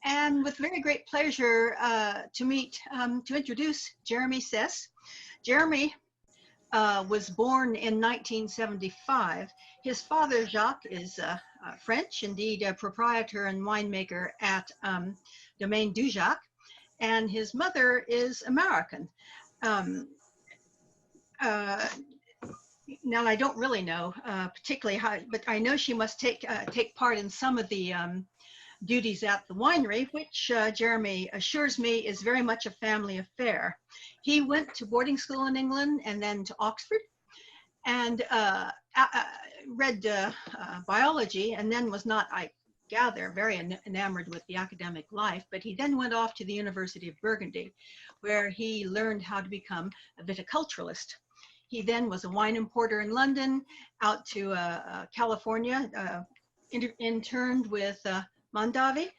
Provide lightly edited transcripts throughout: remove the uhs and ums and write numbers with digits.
and with very great pleasure to introduce Jeremy Seysses. Jeremy was born in 1975. His father, Jacques, is French, indeed a proprietor and winemaker at Domaine Dujac, and his mother is American. Now, I don't really know particularly how, but I know she must take part in some of the duties at the winery, which Jeremy assures me is very much a family affair. He went to boarding school in England and then to Oxford and read biology, and then was not, I gather, very enamored with the academic life, but he then went off to the University of Burgundy, where he learned how to become a viticulturalist. He then was a wine importer in London, out to California, interned with Mondavi,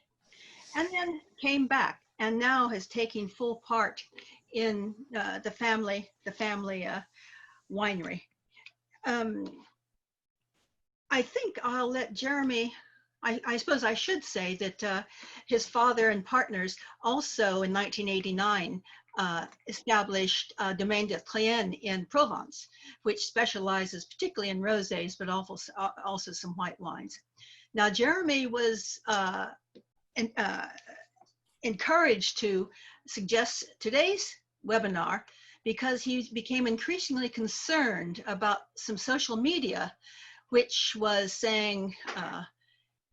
and then came back, and now has taken full part in the family winery. I think I'll let Jeremy, I suppose I should say that his father and partners also in 1989 established Domaine de Cayenne in Provence, which specializes particularly in rosés, but also some white wines. Now, Jeremy was encouraged to suggest today's webinar because he became increasingly concerned about some social media, which was saying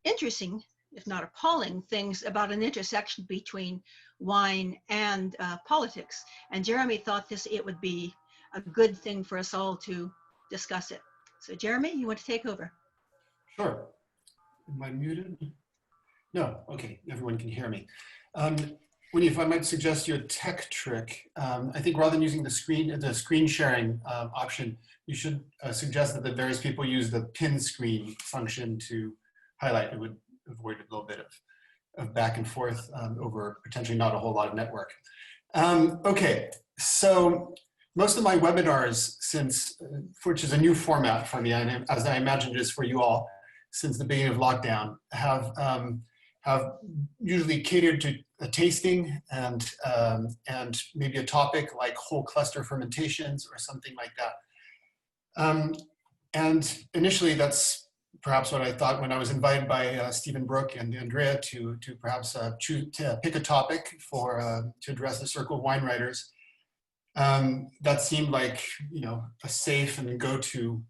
interesting, if not appalling, things about an intersection between wine and politics. And Jeremy thought it would be a good thing for us all to discuss it. So Jeremy, you want to take over? Sure. Am I muted? No, okay, everyone can hear me. Winnie, if I might suggest you a tech trick, I think rather than using the screen sharing option, you should suggest that the various people use the pin screen function to highlight. It would avoid a little bit of back and forth over potentially not a whole lot of network. Okay, so most of my webinars, which is a new format for me, and as I imagine it is for you all, since the beginning of lockdown, have usually catered to a tasting and maybe a topic like whole cluster fermentations or something like that. And initially, that's perhaps what I thought when I was invited by Stephen Brooke and Andrea to perhaps pick a topic to address the Circle of Wine Writers. That seemed like, you know, a safe and go-to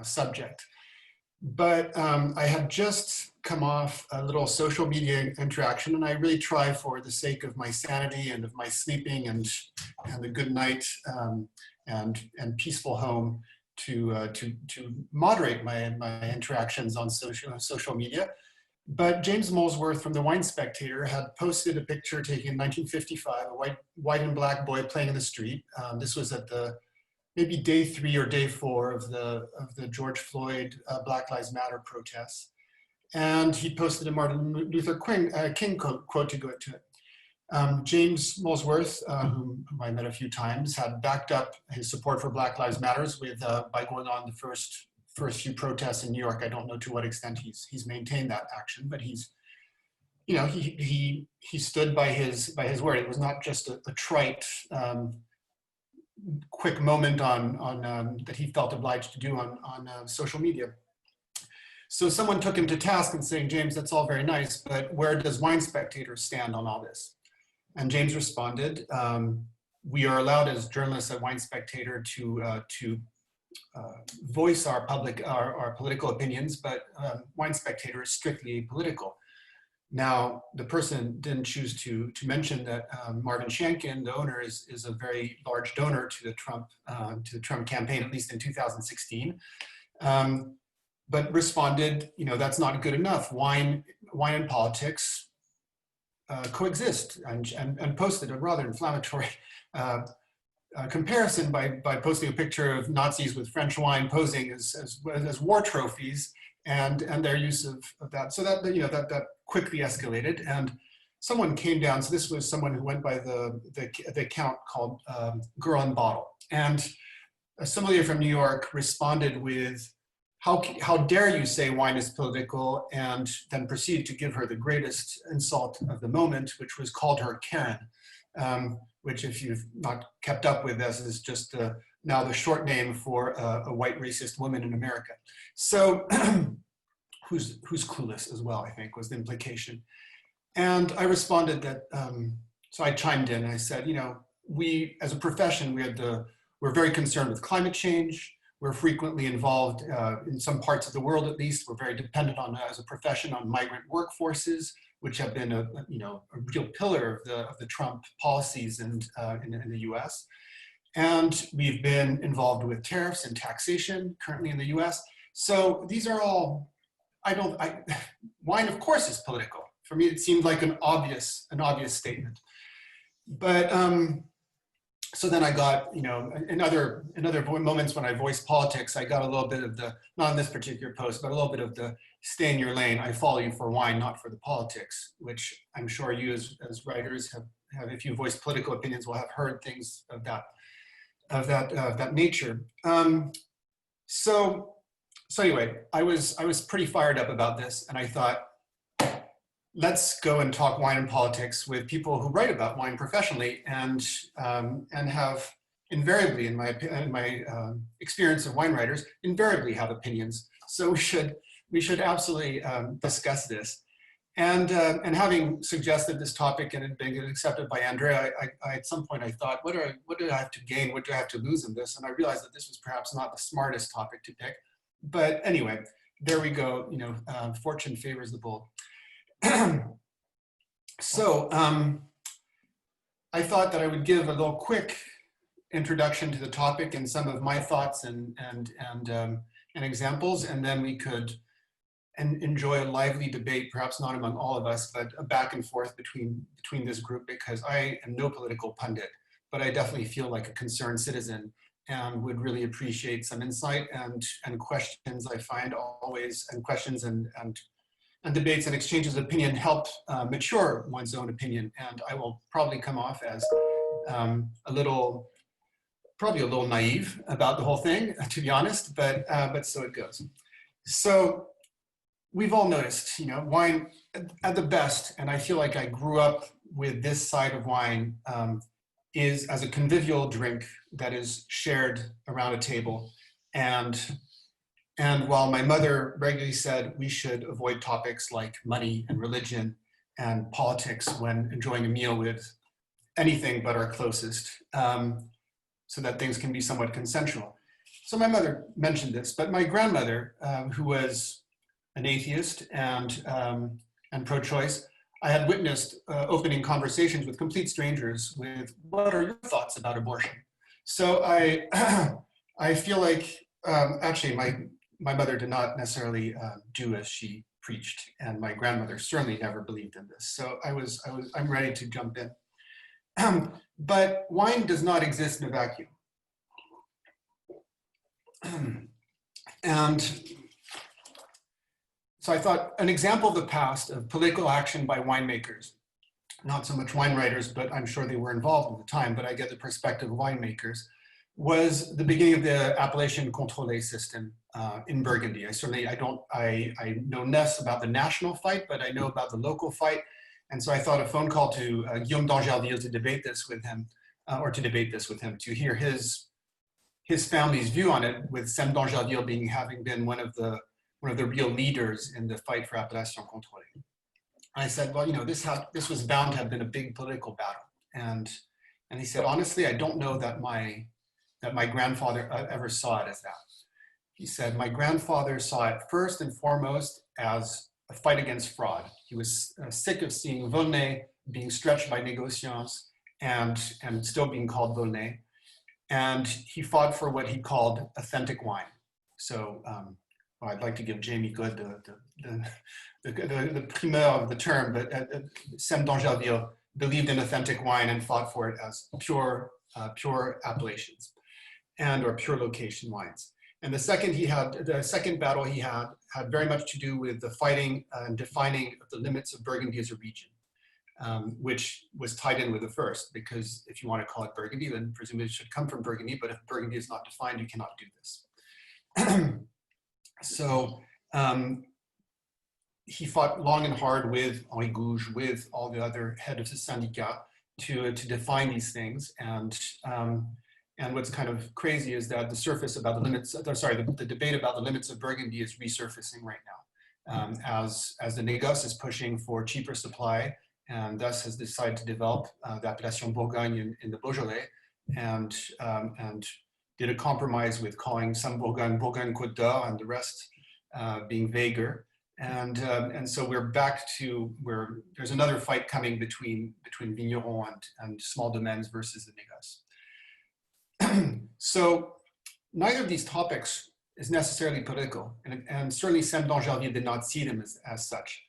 subject. But I had just come off a little social media interaction, and I really try, for the sake of my sanity and of my sleeping and a good night and peaceful home, to moderate my interactions on social media. But James Molesworth from the Wine Spectator had posted a picture taken in 1955, a white and black boy playing in the street. This was at maybe day 3 or day 4 of the George Floyd Black Lives Matter protests. And he posted a Martin Luther King quote to go to it. James Molesworth, whom I met a few times, had backed up his support for Black Lives Matters by going on the first few protests in New York. I don't know to what extent he's maintained that action, but he's, you know, he stood by his word. It was not just a trite, quick moment on that he felt obliged to do on social media. So someone took him to task and saying, James, that's all very nice, but where does Wine Spectator stand on all this? And James responded, we are allowed as journalists at Wine Spectator to voice our political opinions, but Wine Spectator is strictly apolitical. Now, the person didn't choose to mention that Marvin Shankin, the owner, is a very large donor to the Trump campaign, at least in 2016. But responded, you know, that's not good enough. Wine and politics coexist, and posted a rather inflammatory comparison by posting a picture of Nazis with French wine posing as war trophies and their use of that. So that, you know, that quickly escalated, and someone came down. So this was someone who went by the account called Girl on Bottle, and a sommelier from New York responded with how dare you say wine is political, and then proceed to give her the greatest insult of the moment, which was called her Karen, which, if you've not kept up with this, is just now the short name for a white racist woman in America. So who's clueless as well, I think, was the implication. And I responded that, so I chimed in and I said, you know, we as a profession, we're very concerned with climate change. We're frequently involved in some parts of the world, at least. We're very dependent on, as a profession, on migrant workforces, which have been a real pillar of the Trump policies in the US. And we've been involved with tariffs and taxation currently in the US. So these are all, wine of course is political. For me, it seemed like an obvious statement. But so then I got, you know, in other moments when I voiced politics, I got a little bit of the, not in this particular post, but a little bit of the stay in your lane. I follow you for wine, not for the politics, which I'm sure you as writers have, if you voice political opinions, will have heard things of that nature. So anyway, I was pretty fired up about this, and I thought, let's go and talk wine and politics with people who write about wine professionally and have invariably, in my experience of wine writers, invariably have opinions. So we should absolutely discuss this. And having suggested this topic and it being accepted by Andrea, I at some point I thought, what do I have to gain? What do I have to lose in this? And I realized that this was perhaps not the smartest topic to pick. But anyway, there we go. You know, fortune favors the bold. So I thought that I would give a little quick introduction to the topic and some of my thoughts and examples, and then we could enjoy a lively debate, perhaps not among all of us, but a back and forth between this group, because I am no political pundit, but I definitely feel like a concerned citizen and would really appreciate some insight and questions. I find always, and questions and debates and exchanges of opinion help mature one's own opinion. And I will probably come off as probably a little naive about the whole thing, to be honest, but so it goes. So we've all noticed, you know, wine at the best, and I feel like I grew up with this side of wine, is as a convivial drink that is shared around a table. And while my mother regularly said we should avoid topics like money and religion and politics when enjoying a meal with anything but our closest, so that things can be somewhat consensual. So my mother mentioned this, but my grandmother, who was an atheist and pro-choice, I had witnessed opening conversations with complete strangers with, what are your thoughts about abortion? So I feel like, actually my mother did not necessarily do as she preached, and my grandmother certainly never believed in this. So I'm ready to jump in. But wine does not exist in a vacuum. And so I thought an example of the past of political action by winemakers, not so much wine writers, but I'm sure they were involved at the time, but I get the perspective of winemakers, was the beginning of the appellation contrôlée system in Burgundy. I know less about the national fight, but I know about the local fight. And so I thought a phone call to Guillaume d'Angerville to debate this with him, to hear his family's view on it, with Sam d'Angerville having been one of the real leaders in the fight for appellation contrôlée. I said, well, you know, this was bound to have been a big political battle. And he said, honestly, I don't know that my grandfather ever saw it as that. He said, my grandfather saw it first and foremost as a fight against fraud. He was sick of seeing Volnay being stretched by négociants and still being called Volnay. And he fought for what he called authentic wine. So well, I'd like to give Jamie Good the primeur of the term, but Sam d'Angerville believed in authentic wine and fought for it as pure appellations or pure location wines. And the second battle he had very much to do with the fighting and defining of the limits of Burgundy as a region, which was tied in with the first, because if you want to call it Burgundy, then presumably it should come from Burgundy, but if Burgundy is not defined, you cannot do this. So he fought long and hard with Henri Gouge, with all the other head of the syndicat to define these things. And what's kind of crazy is that the surface about the limits, the debate about the limits of Burgundy is resurfacing right now, as the négoce is pushing for cheaper supply, and thus has decided to develop the appellation Bourgogne in the Beaujolais, and did a compromise with calling some Bourgogne Côte d'Or and the rest being vaguer. And so we're back to where there's another fight coming between vignerons and small domains versus the négoce. So neither of these topics is necessarily political, and certainly Sam d'Angerville did not see them as such.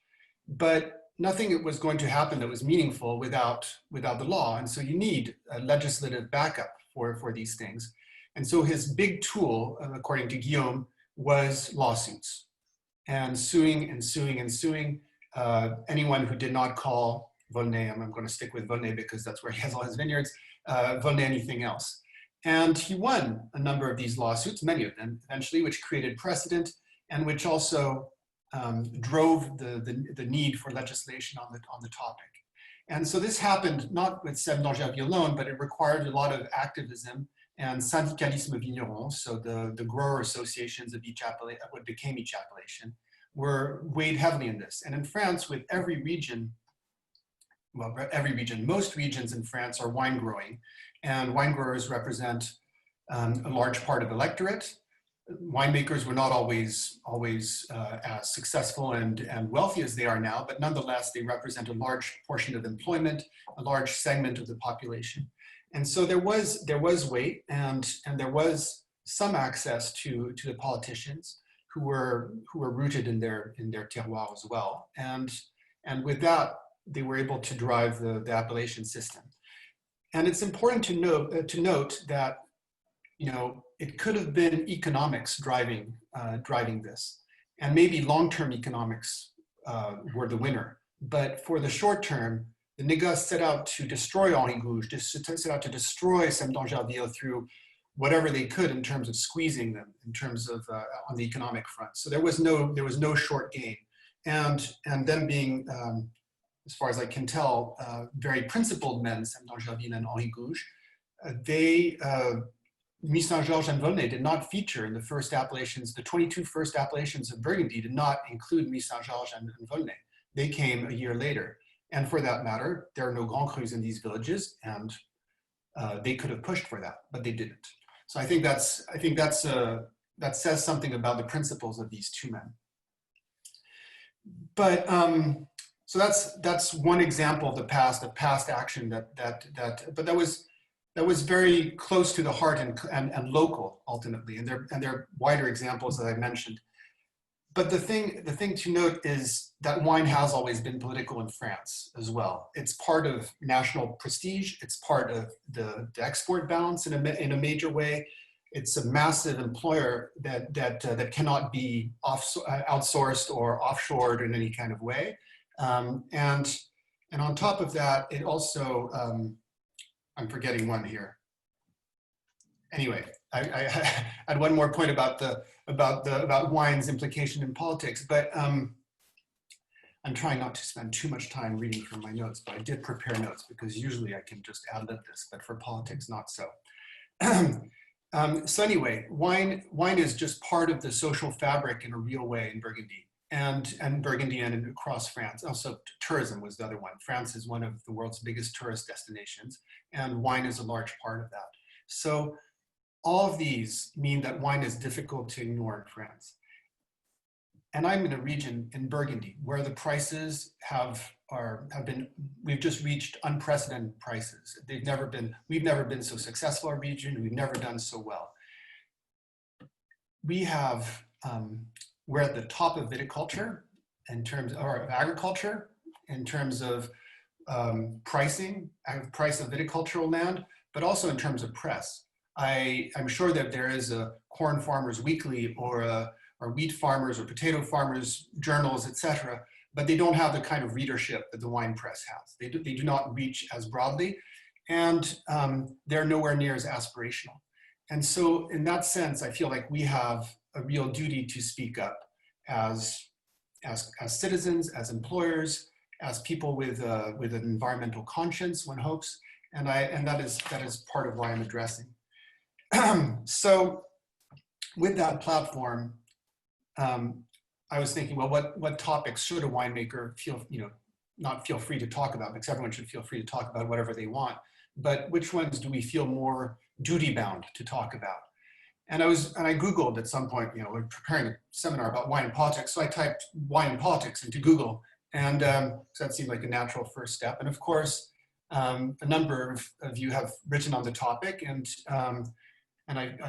But nothing was going to happen that was meaningful without the law, and so you need a legislative backup for these things. And so his big tool, according to Guillaume, was lawsuits, and suing and suing and suing anyone who did not call Volnay, I'm going to stick with Volnay because that's where he has all his vineyards, Volnay anything else. And he won a number of these lawsuits, many of them eventually, which created precedent and which also drove the need for legislation on the topic. And so this happened not with Sam d'Angerville alone, but it required a lot of activism and syndicalisme vigneron, so the grower associations of each appellation, what became each appellation, were weighed heavily in this. And in France, with every region, most regions in France are wine growing, and wine growers represent a large part of the electorate. Winemakers were not always as successful and wealthy as they are now, but nonetheless, they represent a large portion of employment, a large segment of the population. And so there was weight, and there was some access to the politicians who were rooted in their terroir as well. And with that, they were able to drive the appellation system. And it's important to note that, you know, it could have been economics driving this, and maybe long-term economics were the winner. But for the short term, the négoce set out to destroy Henri Gouge, set out to destroy Sam d'Angerville through whatever they could in terms of squeezing them, in terms of on the economic front. So there was no short game, and them being, as far as I can tell, very principled men, Sam d'Angerville and Henri Gouge, Nuit Saint-Georges and Volnay did not feature in the first appellations. The 22 first appellations of Burgundy did not include Nuit Saint-Georges and Volnay. They came a year later. And for that matter, there are no Grand Crus in these villages, and they could have pushed for that, but they didn't. So I think that says something about the principles of these two men. But so that's one example of past action but that was very close to the heart and local ultimately, and there are wider examples that I mentioned. But the thing to note is that wine has always been political in France as well. It's part of national prestige. It's part of the export balance in a major way. It's a massive employer that cannot be outsourced or offshored in any kind of way. And on top of that, it also I'm forgetting one here. Anyway, I had one more point about wine's implication in politics, but I'm trying not to spend too much time reading from my notes, but I did prepare notes because usually I can just ad lib this, but for politics, not so. So anyway, wine is just part of the social fabric in a real way in Burgundy, and Burgundy and across France. Also, tourism was the other one. France is one of the world's biggest tourist destinations, and wine is a large part of that. So all of these mean that wine is difficult to ignore in France. And I'm in a region in Burgundy where the prices we've just reached unprecedented prices. We've never been so successful a region. We've never done so well. We're at the top of viticulture in terms of agriculture, in terms of pricing, price of viticultural land, but also in terms of press. I'm sure that there is a Corn Farmers Weekly or wheat farmers or potato farmers journals, etc., but they don't have the kind of readership that the wine press has. They do not reach as broadly, and they're nowhere near as aspirational. And so in that sense, I feel like we have a real duty to speak up as citizens, as employers, as people with an environmental conscience, one hopes, and that is part of why I'm addressing. So with that platform, I was thinking, well, what topics should a winemaker not feel free to talk about, because everyone should feel free to talk about whatever they want, but which ones do we feel more duty bound to talk about? And I Googled at some point, we're preparing a seminar about wine and politics, so I typed wine and politics into Google, and so that seemed like a natural first step. And of course, a number of you have written on the topic, and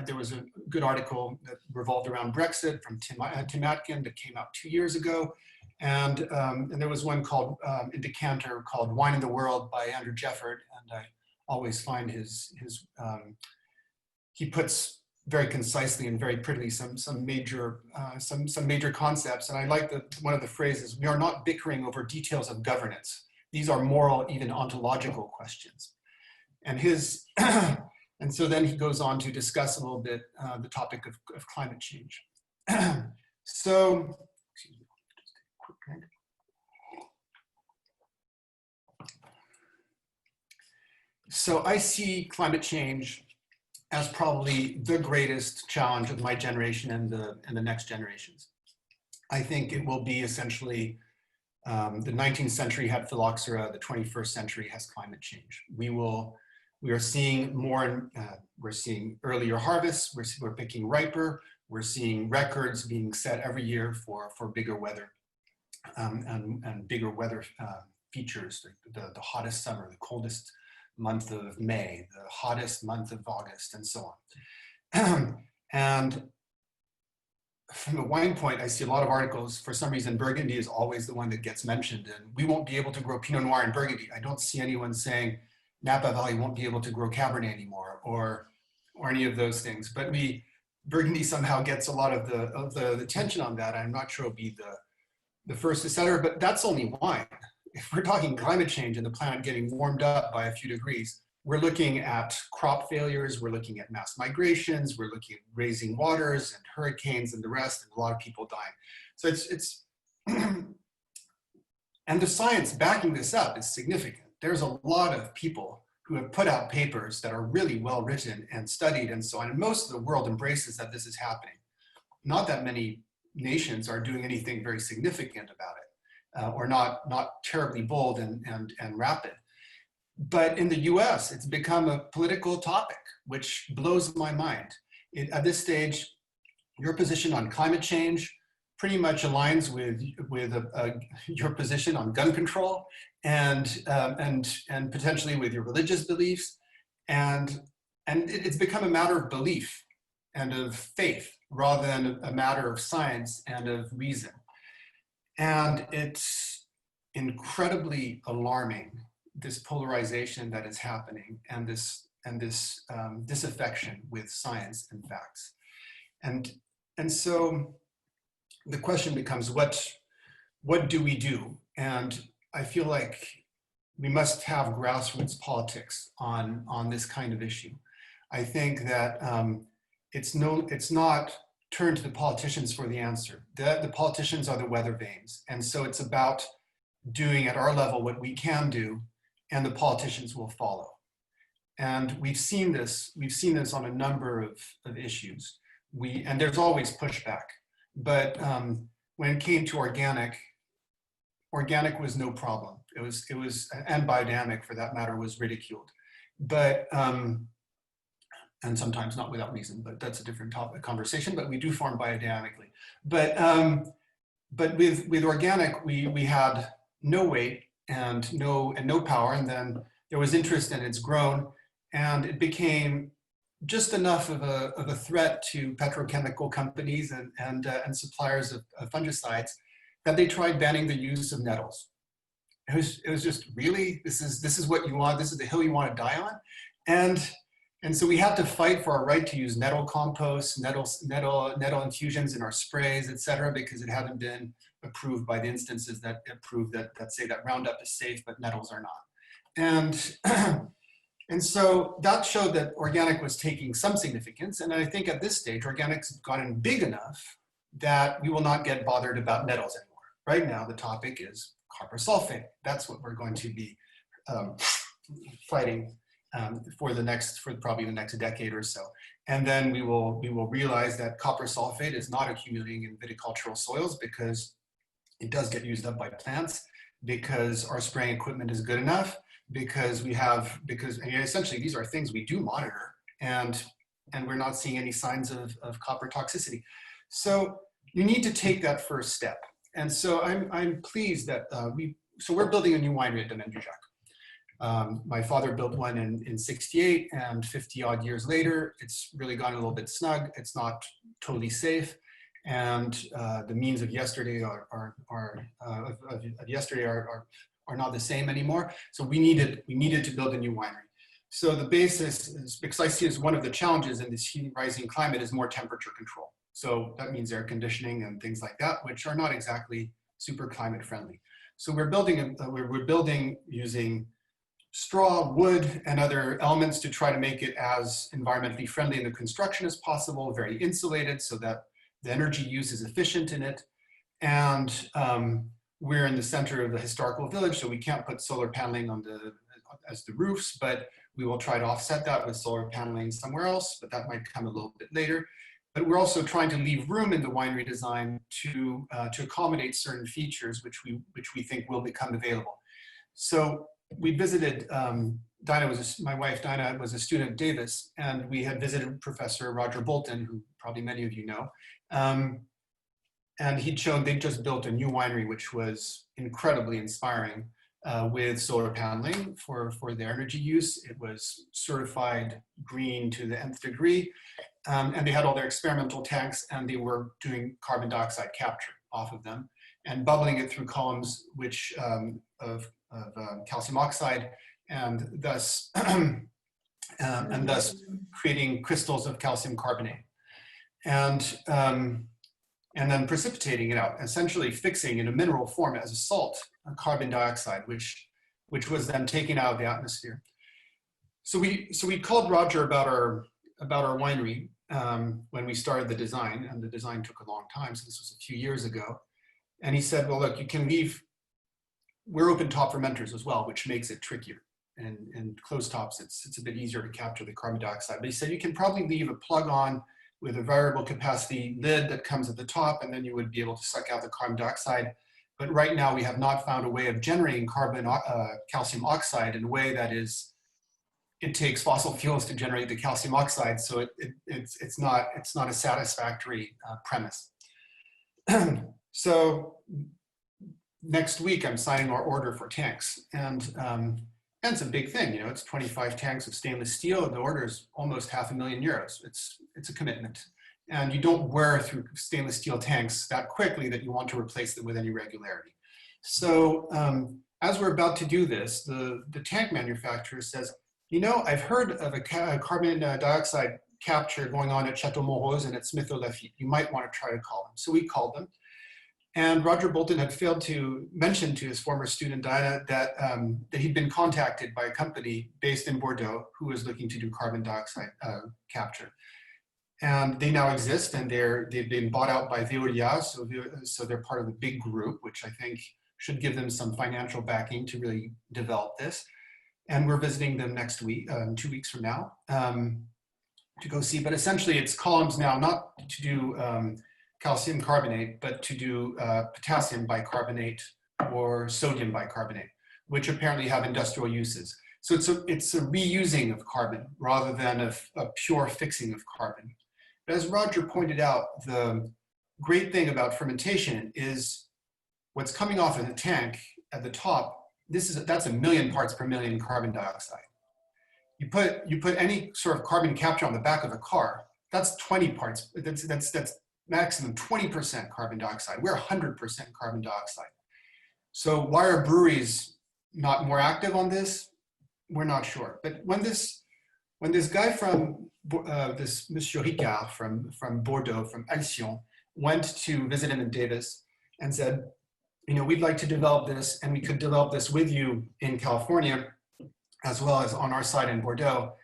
there was a good article that revolved around Brexit from Tim Atkin that came out 2 years ago. And there was one called, in Decanter, called Wine in the World by Andrew Jefford. And I always find he puts very concisely and very prettily some major concepts. And I like one of the phrases, we are not bickering over details of governance. These are moral, even ontological questions. And and so then he goes on to discuss a little bit the topic of climate change. So, excuse me, just take a quick drink. So I see climate change as probably the greatest challenge of my generation and the next generations. I think it will be essentially the 19th century had phylloxera, the 21st century has climate change. We are seeing more, we're seeing earlier harvests, we're picking riper, we're seeing records being set every year for bigger weather and bigger weather features, the hottest summer, the coldest month of May, the hottest month of August, and so on. And from the wine point, I see a lot of articles. For some reason, Burgundy is always the one that gets mentioned, and we won't be able to grow Pinot Noir in Burgundy. I don't see anyone saying Napa Valley won't be able to grow Cabernet anymore, or any of those things. But Burgundy somehow gets a lot of the attention on that. I'm not sure it'll be the first seller, but that's only wine. If we're talking climate change and the planet getting warmed up by a few degrees, we're looking at crop failures, we're looking at mass migrations, we're looking at raising waters and hurricanes and the rest, and a lot of people dying. So it's and the science backing this up is significant. There's a lot of people who have put out papers that are really well written and studied and so on, and most of the world embraces that this is happening. Not that many nations are doing anything very significant about it. Or not terribly bold and rapid. But in the US, it's become a political topic, which blows my mind. At this stage, your position on climate change pretty much aligns with your position on gun control and potentially with your religious beliefs. And it's become a matter of belief and of faith rather than a matter of science and of reason. And it's incredibly alarming, this polarization that is happening and this disaffection with science and facts. And so the question becomes, what do we do? And I feel like we must have grassroots politics on this kind of issue. I think that it's not turn to the politicians for the answer. The politicians are the weather vanes. And so it's about doing at our level what we can do, and the politicians will follow. And we've seen this on a number of issues. And there's always pushback. But when it came to organic was no problem. It was, and biodynamic for that matter, was ridiculed. But and sometimes not without reason, but that's a different conversation, but we do farm biodynamically. But with organic, we had no weight and no power, and then there was interest and it's grown, and it became just enough of a threat to petrochemical companies and suppliers of fungicides that they tried banning the use of nettles. It was just, really, this is what you want, this is the hill you want to die on? And so we had to fight for our right to use nettle compost, nettle infusions in our sprays, et cetera, because it hadn't been approved by the instances that prove that say that Roundup is safe, but nettles are not. And so that showed that organic was taking some significance. And I think at this stage, organics have gotten big enough that we will not get bothered about metals anymore. Right now, the topic is copper sulfate. That's what we're going to be fighting for probably the next decade or so. And then we will realize that copper sulfate is not accumulating in viticultural soils because it does get used up by plants, because our spraying equipment is good enough, because essentially these are things we do monitor, and we're not seeing any signs of copper toxicity. So you need to take that first step. And so I'm pleased that we're building a new winery at Domaine Dujac. My father built one in 68, and 50 odd years later, it's really gotten a little bit snug. It's not totally safe. And the means of yesterday are not the same anymore. So we needed to build a new winery. So the basis is, because I see as one of the challenges in this rising climate, is more temperature control. So that means air conditioning and things like that, which are not exactly super climate friendly. So we're building using straw, wood, and other elements to try to make it as environmentally friendly in the construction as possible, very insulated so that the energy use is efficient in it. And we're in the center of the historical village, so we can't put solar paneling as the roofs, but we will try to offset that with solar paneling somewhere else, but that might come a little bit later. But we're also trying to leave room in the winery design to accommodate certain features which we think will become available. So we visited, my wife Dinah was a student at Davis, and we had visited Professor Roger Bolton, who probably many of you know. And he'd shown they'd just built a new winery, which was incredibly inspiring, with solar paneling for their energy use. It was certified green to the nth degree. And they had all their experimental tanks, and they were doing carbon dioxide capture off of them and bubbling it through columns of calcium oxide, and thus creating crystals of calcium carbonate, and then precipitating it out, essentially fixing in a mineral form as a salt, carbon dioxide, which was then taken out of the atmosphere. So we called Roger about our winery when we started the design, and the design took a long time, so this was a few years ago. And he said, well, look, you can leave, we're open top fermenters as well, which makes it trickier. And closed tops, it's a bit easier to capture the carbon dioxide. But he said you can probably leave a plug on with a variable capacity lid that comes at the top, and then you would be able to suck out the carbon dioxide. But right now we have not found a way of generating calcium oxide in a way that is, it takes fossil fuels to generate the calcium oxide, so it's not a satisfactory premise. So next week I'm signing our order for tanks, and it's a big thing, it's 25 tanks of stainless steel. The order is almost €500,000. It's a commitment, and you don't wear through stainless steel tanks that quickly that you want to replace them with any regularity. So as we're about to do this, the tank manufacturer says, I've heard of a carbon dioxide capture going on at Chateau Montrose and at Smith-Lafitte. You might want to try to call them. So we called them. And Roger Bolton had failed to mention to his former student, Dinah, that he'd been contacted by a company based in Bordeaux who was looking to do carbon dioxide capture. And they now exist, and they've been bought out by Veolia, so they're part of a big group, which I think should give them some financial backing to really develop this. And we're visiting them next week, 2 weeks from now, to go see. But essentially, it's columns now, not to do calcium carbonate, but to do potassium bicarbonate or sodium bicarbonate, which apparently have industrial uses. So it's a reusing of carbon rather than a pure fixing of carbon. But as Roger pointed out, the great thing about fermentation is what's coming off of the tank at the top. That's 1 million parts per million carbon dioxide. You put any sort of carbon capture on the back of a car, that's 20 parts. That's maximum 20% carbon dioxide. We're 100% carbon dioxide. So why are breweries not more active on this? We're not sure. But when this guy from this Monsieur Ricard from Bordeaux, from Alcyon, went to visit him in Davis and said, we'd like to develop this, and we could develop this with you in California. as well as on our side in Bordeaux,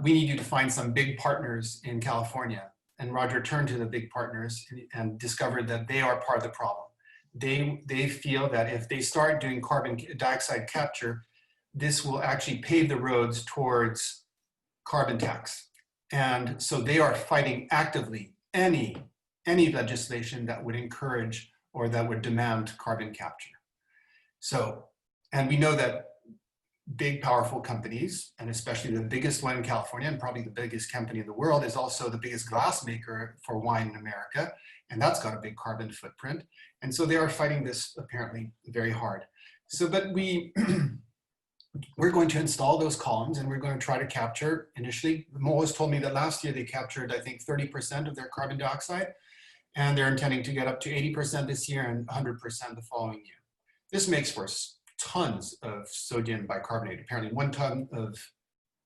we need you to find some big partners in California. And Roger turned to the big partners and discovered that they are part of the problem. They feel that if they start doing carbon dioxide capture, this will actually pave the roads towards carbon tax. And so they are fighting actively any legislation that would encourage or that would demand carbon capture. So, and we know that big, powerful companies, and especially the biggest one in California, and probably the biggest company in the world, is also the biggest glass maker for wine in America, and that's got a big carbon footprint. And so they are fighting this apparently very hard. So, but we're going to install those columns, and we're going to try to capture initially. Mo's told me that last year they captured, I think, 30% of their carbon dioxide, and they're intending to get up to 80% this year and 100% the following year. This makes for tons of sodium bicarbonate. Apparently 1 ton of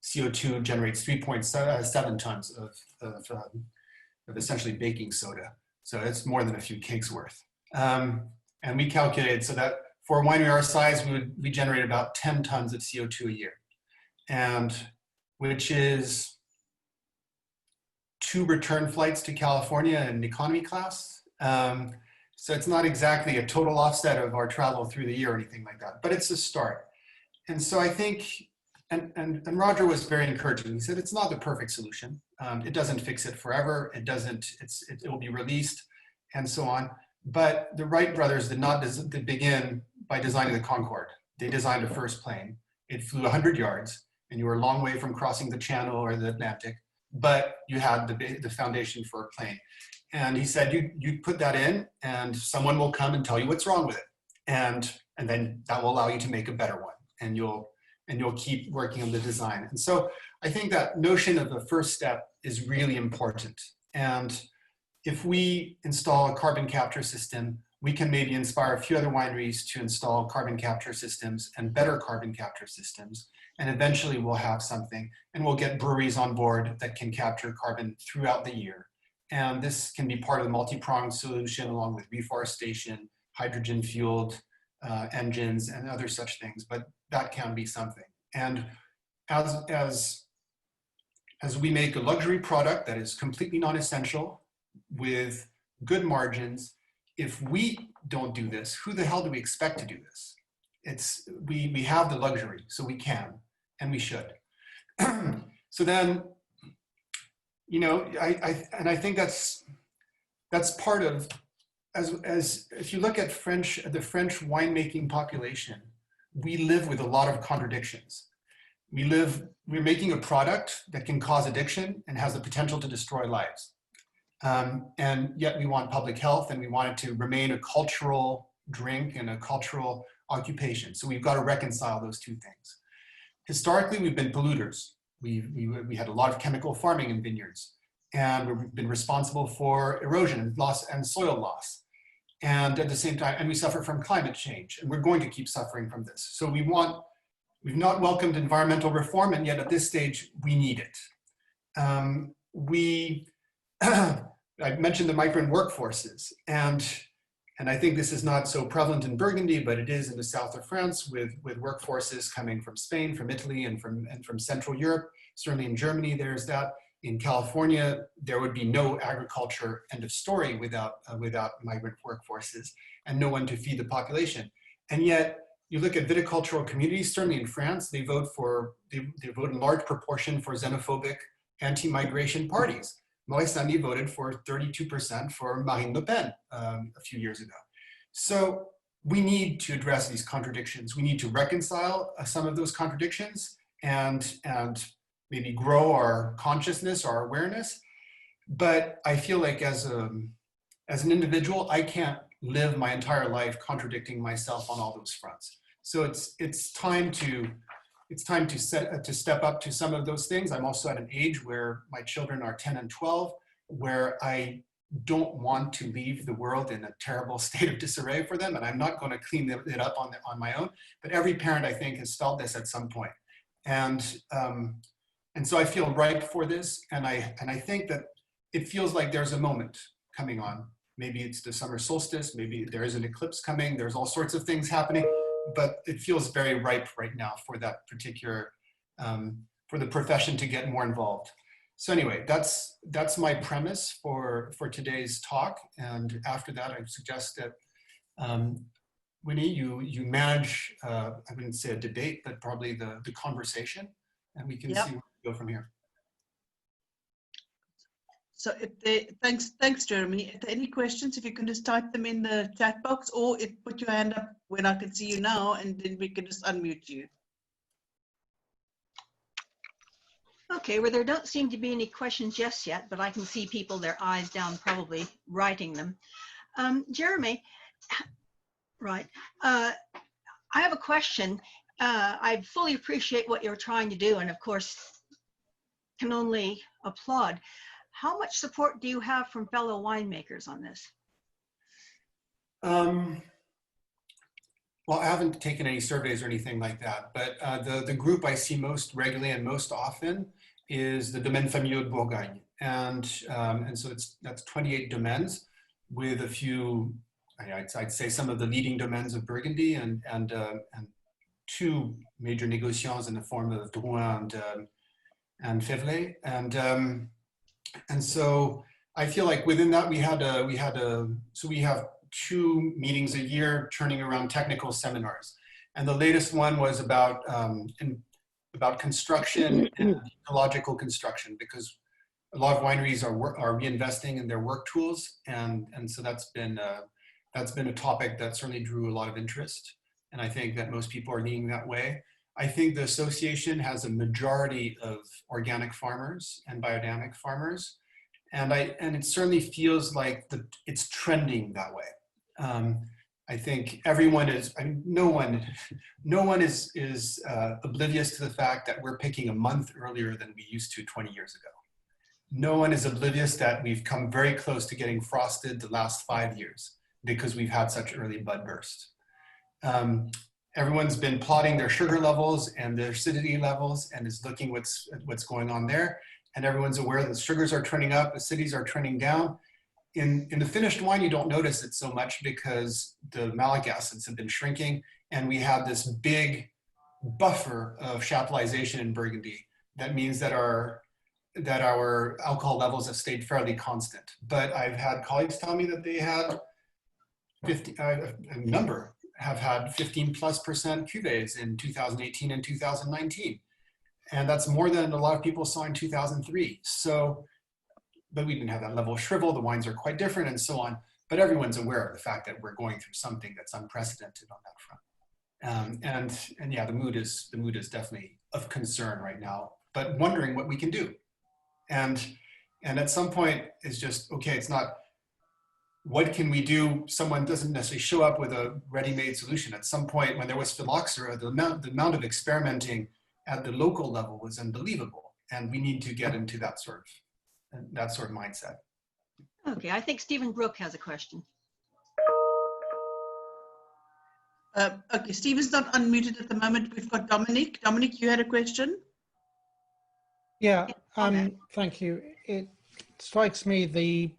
CO2 generates 3.7 tons of essentially baking soda. So it's more than a few cakes worth. And we calculated so that for a winery our size, we generate about 10 tons of CO2 a year, and which is 2 return flights to California in economy class. So it's not exactly a total offset of our travel through the year or anything like that, but it's a start. And so I think, and Roger was very encouraging. He said, it's not the perfect solution. It doesn't fix it forever. It will be released and so on. But the Wright brothers did not begin by designing the Concorde. They designed a first plane. It flew 100 yards, and you were a long way from crossing the Channel or the Atlantic, but you had the foundation for a plane. And he said, you put that in, and someone will come and tell you what's wrong with it. And then that will allow you to make a better one, and you'll keep working on the design. And so I think that notion of the first step is really important. And if we install a carbon capture system, we can maybe inspire a few other wineries to install carbon capture systems and better carbon capture systems. And eventually we'll have something, and we'll get breweries on board that can capture carbon throughout the year. And this can be part of the multi-pronged solution along with reforestation, hydrogen-fueled engines, and other such things, but that can be something. And as we make a luxury product that is completely non-essential with good margins, if we don't do this, who the hell do we expect to do this? We have the luxury, so we can, and we should. So then, you know, I think that's part of, as if you look at the French winemaking population, we live with a lot of contradictions. We're making a product that can cause addiction and has the potential to destroy lives. And yet we want public health, and we want it to remain a cultural drink and a cultural occupation. So we've got to reconcile those two things. Historically, we've been polluters. We had a lot of chemical farming in vineyards, and we've been responsible for erosion and loss and soil loss. And at the same time, and we suffer from climate change, and we're going to keep suffering from this. So we've not welcomed environmental reform, and yet at this stage, we need it. I mentioned the migrant workforces, and I think this is not so prevalent in Burgundy, but it is in the south of France with workforces coming from Spain, from Italy, and from Central Europe. Certainly in Germany, there's that. In California, there would be no agriculture, end of story, without migrant workforces, and no one to feed the population. And yet, you look at viticultural communities, certainly in France, they vote in large proportion for xenophobic anti-migration parties. Maurice Samy voted for 32% for Marine Le Pen a few years ago. So we need to address these contradictions. We need to reconcile some of those contradictions and maybe grow our consciousness, our awareness. But I feel like as an individual, I can't live my entire life contradicting myself on all those fronts. So it's time to step up to some of those things. I'm also at an age where my children are 10 and 12, where I don't want to leave the world in a terrible state of disarray for them, and I'm not going to clean it up on my own. But every parent, I think, has felt this at some point, and so I feel ripe for this, and I think that it feels like there's a moment coming on. Maybe it's the summer solstice, maybe there is an eclipse coming. There's all sorts of things happening. but it feels very ripe right now for that particular, for the profession to get more involved. So anyway, that's my premise for today's talk. And after that, I suggest that Winnie, you manage, I wouldn't say a debate, but probably the conversation, and we can see where we go from here. So thanks, Jeremy. If there are any questions, if you can just type them in the chat box, or put your hand up when I can see you now, and then we can just unmute you. Okay, well, there don't seem to be any questions just yet, but I can see people, their eyes down, probably writing them. Jeremy, right. I have a question. I fully appreciate what you're trying to do, and of course, can only applaud. How much support do you have from fellow winemakers on this? Well, I haven't taken any surveys or anything like that, but the group I see most regularly and most often is the Domaine familiaux de Bourgogne. And so that's 28 domains with a few, I'd say some of the leading domains of Burgundy and two major négociants in the form of Drouin and Févelet. And so I feel like within that we have 2 meetings a year turning around technical seminars. And the latest one was about construction and ecological construction, because a lot of wineries are reinvesting in their work tools. And so that's been a topic that certainly drew a lot of interest. And I think that most people are leaning that way. I think the association has a majority of organic farmers and biodynamic farmers. And it certainly feels like it's trending that way. I think everyone is, no one is oblivious to the fact that we're picking a month earlier than we used to 20 years ago. No one is oblivious that we've come very close to getting frosted the last 5 years because we've had such early bud burst. Everyone's been plotting their sugar levels and their acidity levels and is looking what's going on there. And everyone's aware that sugars are trending up, acidities are trending down. In the finished wine, you don't notice it so much because the malic acids have been shrinking, and we have this big buffer of chaptalization in Burgundy. That means that our alcohol levels have stayed fairly constant. But I've had colleagues tell me that they had a number have had 15+% cuvées in 2018 and 2019. And that's more than a lot of people saw in 2003. So, but we didn't have that level of shrivel. The wines are quite different and so on. But everyone's aware of the fact that we're going through something that's unprecedented on that front. And yeah, the mood is definitely of concern right now, but wondering what we can do. And at some point it's just, okay, it's not, what can we do? Someone doesn't necessarily show up with a ready-made solution. At some point when there was phylloxera, the amount of experimenting at the local level was unbelievable. And we need to get into that sort of mindset. Okay, I think Stephen Brooke has a question. Okay, Stephen's not unmuted at the moment. We've got Dominic. Dominic, you had a question? Yeah, thank you. It strikes me the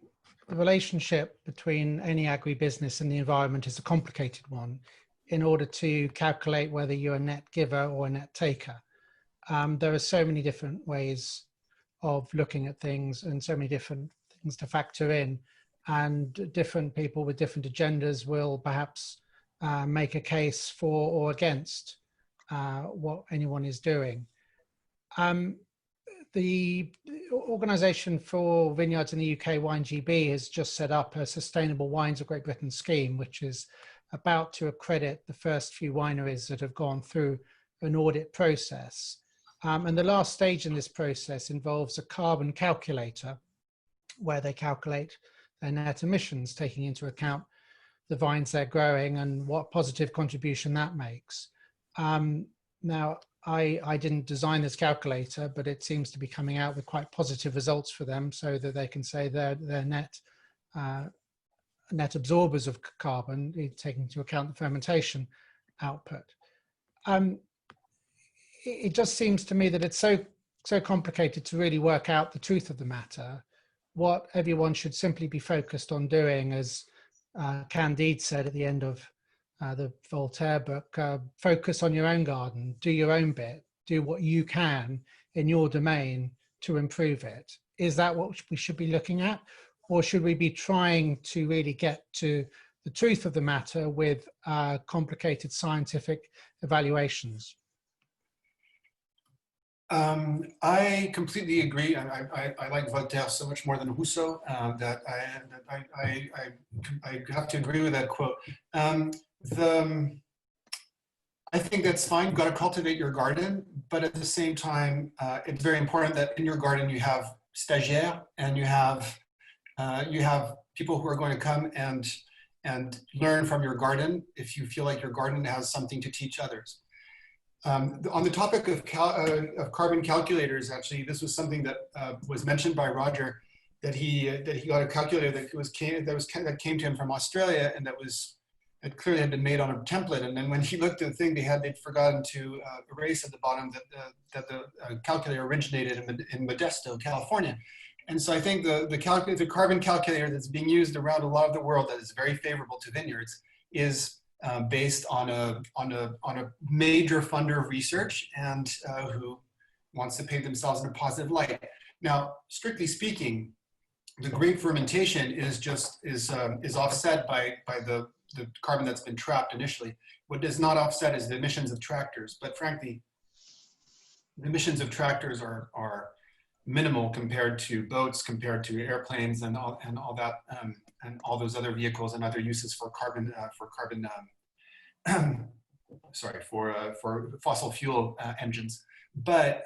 relationship between any agribusiness and the environment is a complicated one in order to calculate whether you're a net giver or a net taker. There are so many different ways of looking at things and so many different things to factor in, and different people with different agendas will perhaps make a case for or against what anyone is doing. The Organisation for Vineyards in the UK, WineGB, has just set up a Sustainable Wines of Great Britain scheme, which is about to accredit the first few wineries that have gone through an audit process. And the last stage in this process involves a carbon calculator where they calculate their net emissions, taking into account the vines they're growing and what positive contribution that makes. Now, I didn't design this calculator, but it seems to be coming out with quite positive results for them, so that they can say they're net absorbers of carbon, taking into account the fermentation output. It just seems to me that it's so complicated to really work out the truth of the matter. What everyone should simply be focused on doing, as Candide said at the end of the Voltaire book, focus on your own garden, do your own bit, do what you can in your domain to improve it. Is that what we should be looking at? Or should we be trying to really get to the truth of the matter with complicated scientific evaluations? I completely agree. I like Voltaire so much more than Rousseau that I have to agree with that quote. I think that's fine. You've got to cultivate your garden, but at the same time, it's very important that in your garden you have stagiaires and you have people who are going to come and learn from your garden if you feel like your garden has something to teach others. On the topic of carbon calculators, actually, this was something that was mentioned by Roger, that he got a calculator that came to him from Australia, and it clearly had been made on a template. And then when he looked at the thing, they'd forgotten to erase at the bottom that the calculator originated in Modesto, California. And so I think the carbon calculator that's being used around a lot of the world that is very favorable to vineyards is based on a major funder of research and who wants to paint themselves in a positive light. Now, strictly speaking, the grape fermentation is offset by the carbon that's been trapped initially. What is not offset is the emissions of tractors. But frankly, the emissions of tractors are minimal compared to boats, compared to airplanes, and all that, and all those other vehicles and other uses for fossil fuel engines. But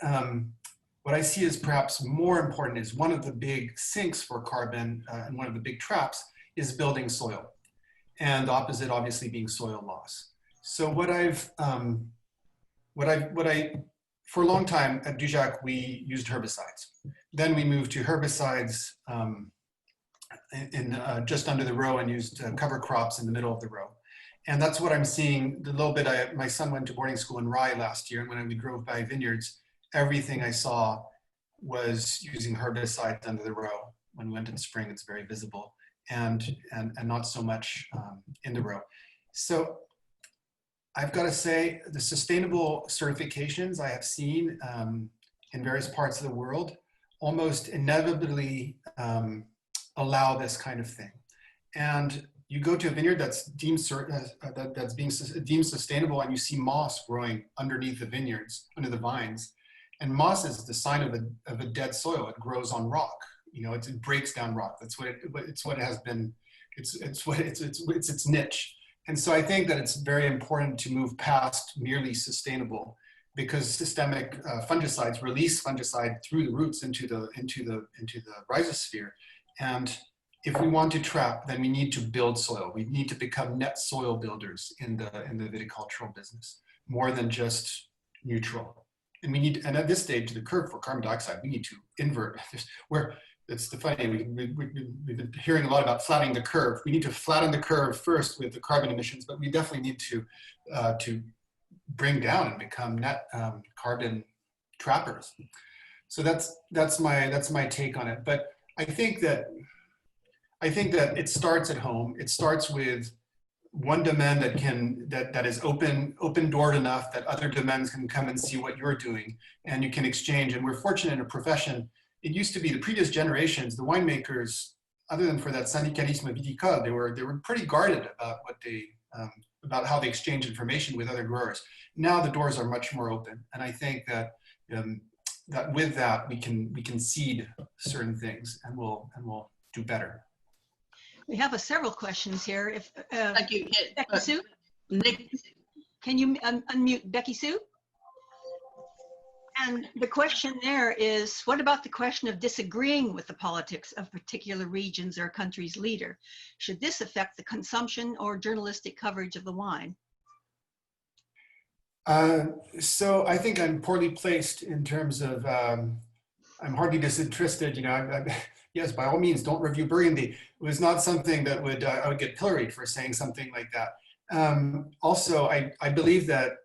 what I see as perhaps more important is one of the big sinks for carbon and one of the big traps is building soil, and the opposite obviously being soil loss. So for a long time at Dujac, we used herbicides. Then we moved to herbicides just under the row and used cover crops in the middle of the row. And that's what I'm seeing the little bit. My son went to boarding school in Rye last year, and when we drove by vineyards, everything I saw was using herbicides under the row. When we went in spring, it's very visible, and not so much in the row. So I've got to say, the sustainable certifications I have seen in various parts of the world almost inevitably allow this kind of thing. And you go to a vineyard that's deemed sustainable, and you see moss growing underneath the vineyards, under the vines. And moss is the sign of a dead soil. It grows on rock. You know, it breaks down rock. It's what it has been. It's its niche. And so I think that it's very important to move past merely sustainable, because systemic fungicides release fungicide through the roots into the rhizosphere. And if we want to trap, then we need to build soil. We need to become net soil builders in the viticultural business, more than just neutral. And and at this stage, the curve for carbon dioxide, we need to invert. It's the funny, we've been hearing a lot about flattening the curve. We need to flatten the curve first with the carbon emissions, but we definitely need to bring down and become net carbon trappers. So that's my take on it. But I think that it starts at home. It starts with one domain that is open-doored enough that other domains can come and see what you're doing, and you can exchange. And we're fortunate in a profession. It used to be the previous generations, the winemakers, other than for that syndicalisme viticole, they were pretty guarded about about how they exchange information with other growers. Now the doors are much more open, and I think that that with that we can seed certain things, and we'll do better. We have several questions here. If Thank you. Becky Sue, Nick, can you unmute Becky Sue? And the question there is, what about the question of disagreeing with the politics of particular regions or a country's leader? Should this affect the consumption or journalistic coverage of the wine? So I think I'm poorly placed in terms of, I'm hardly disinterested, you know, yes, by all means, don't review Burgundy. It was not something that I would get pilloried for saying something like that. Also, I believe that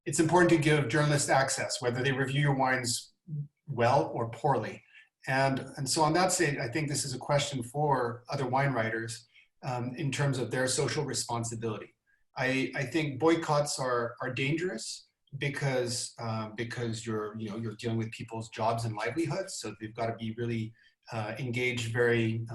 it's important to give journalists access, whether they review your wines well or poorly. And so on that side, I think this is a question for other wine writers in terms of their social responsibility. I think boycotts are dangerous because you're dealing with people's jobs and livelihoods, so they've got to be really engaged very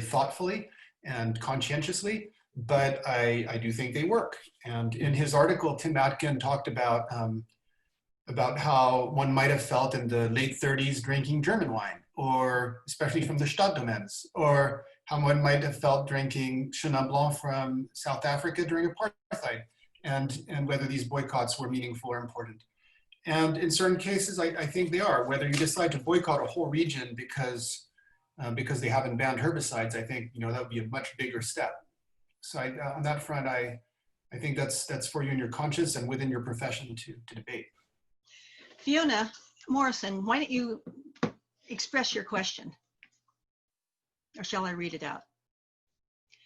thoughtfully and conscientiously. But I do think they work. And in his article, Tim Atkin talked about how one might have felt in the late 30s drinking German wine, or especially from the Stadtdomains, or how one might have felt drinking Chenin Blanc from South Africa during apartheid, and whether these boycotts were meaningful or important. And in certain cases, I think they are. Whether you decide to boycott a whole region because they haven't banned herbicides, I think that would be a much bigger step. So on that front, I think that's for you in your conscience and within your profession to debate. Fiona Morrison, why don't you express your question? Or shall I read it out?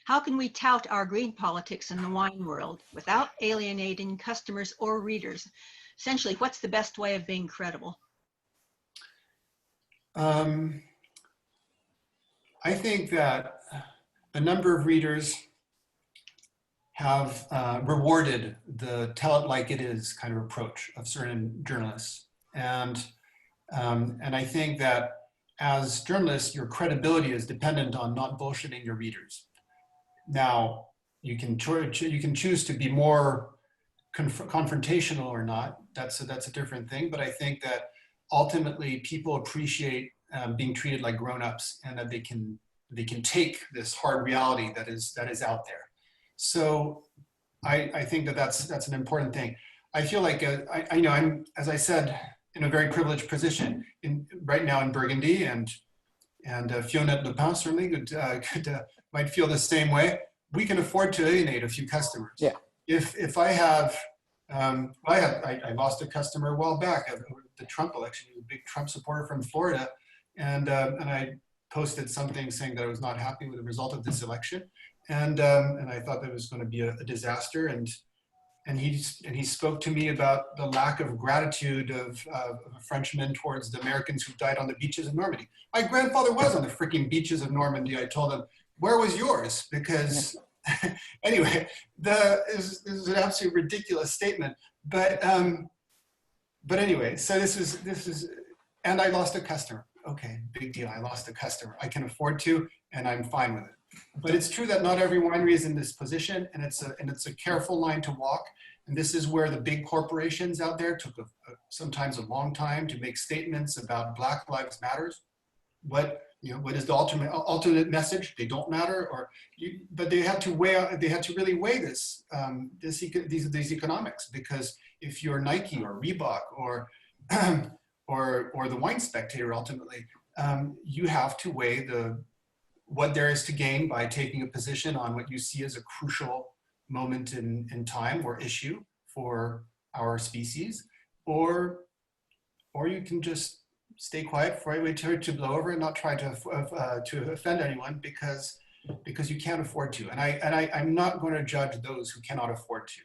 How can we tout our green politics in the wine world without alienating customers or readers? Essentially, what's the best way of being credible? I think that a number of readers have rewarded the tell it like it is kind of approach of certain journalists. And I think that as journalists, your credibility is dependent on not bullshitting your readers. Now, you can choose to be more confrontational or not. That's a different thing. But I think that ultimately people appreciate being treated like grown-ups, and that they can take this hard reality that is out there. So I think that's an important thing. I feel like I'm, as I said, in a very privileged position right now in Burgundy, and Fiona at Le Pen certainly might feel the same way. We can afford to alienate a few customers. Yeah. If I have, I lost a customer a while back at the Trump election. He was a big Trump supporter from Florida, and I posted something saying that I was not happy with the result of this election, and I thought that it was going to be a disaster, and he spoke to me about the lack of gratitude of a Frenchman towards the Americans who died on the beaches of Normandy. My grandfather was on the freaking beaches of Normandy. I told him, where was yours? Because anyway, this is an absolutely ridiculous statement. But anyway, so this is, and I lost a customer. Okay, big deal. I lost a customer. I can afford to, and I'm fine with it. But it's true that not every winery is in this position, and it's a careful line to walk. And this is where the big corporations out there took sometimes a long time to make statements about Black Lives Matters. What is the alternate message? They don't matter, but they had to really weigh this these economics, because if you're Nike or Reebok or the Wine Spectator, ultimately, you have to weigh what there is to gain by taking a position on what you see as a crucial moment in time or issue for our species, or you can just stay quiet, wait to blow over and not try to offend anyone because you can't afford to. And I'm not going to judge those who cannot afford to,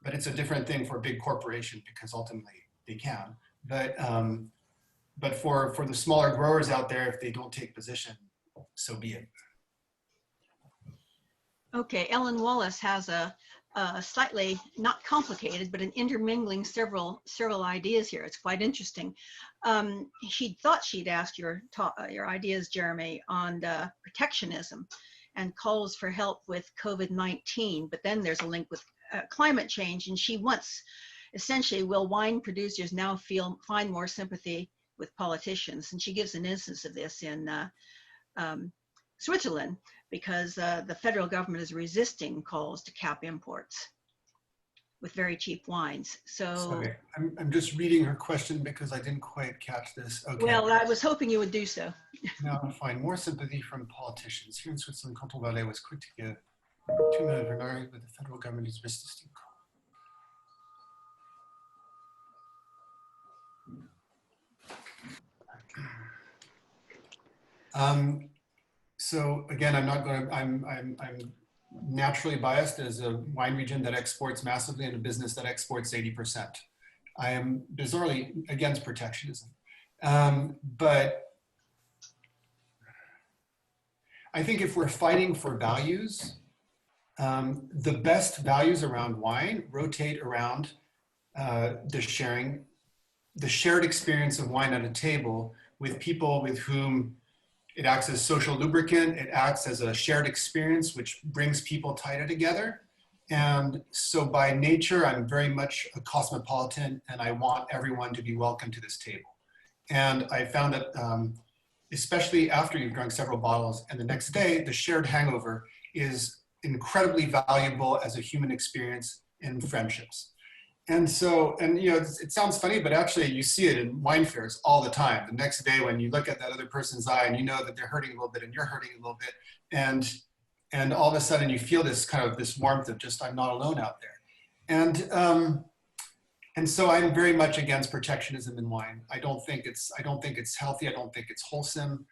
but it's a different thing for a big corporation because ultimately they can. But for the smaller growers out there, if they don't take position, so be it. Okay, Ellen Wallace has a slightly, not complicated, but an intermingling several ideas here. It's quite interesting. She thought she'd asked your ideas, Jeremy, on protectionism and calls for help with COVID-19, but then there's a link with climate change, and she wants, essentially, will wine producers now find more sympathy with politicians? And she gives an instance of this in Switzerland, because the federal government is resisting calls to cap imports with very cheap wines. So sorry, I'm just reading her question because I didn't quite catch this. Okay. Well, I was hoping you would do so. Now I'm fine. More sympathy from politicians. Here in Switzerland, Canton Valais was quick to give 2 million Bernard, but the federal government is resisting call. So again, I'm naturally biased as a wine region that exports massively and a business that exports 80%. I am bizarrely against protectionism. But I think if we're fighting for values, The best values around wine rotate around the shared experience of wine at a table with people with whom it acts as social lubricant. It acts as a shared experience, which brings people tighter together. And so by nature, I'm very much a cosmopolitan, and I want everyone to be welcome to this table. And I found that, especially after you've drunk several bottles and the next day, the shared hangover is incredibly valuable as a human experience in friendships. And so, and you know, it sounds funny, but actually you see it in wine fairs all the time. The next day when you look at that other person's eye and you know that they're hurting a little bit and you're hurting a little bit, and all of a sudden you feel this kind of this warmth of just, I'm not alone out there. And so I'm very much against protectionism in wine. I don't think it's healthy. I don't think it's wholesome.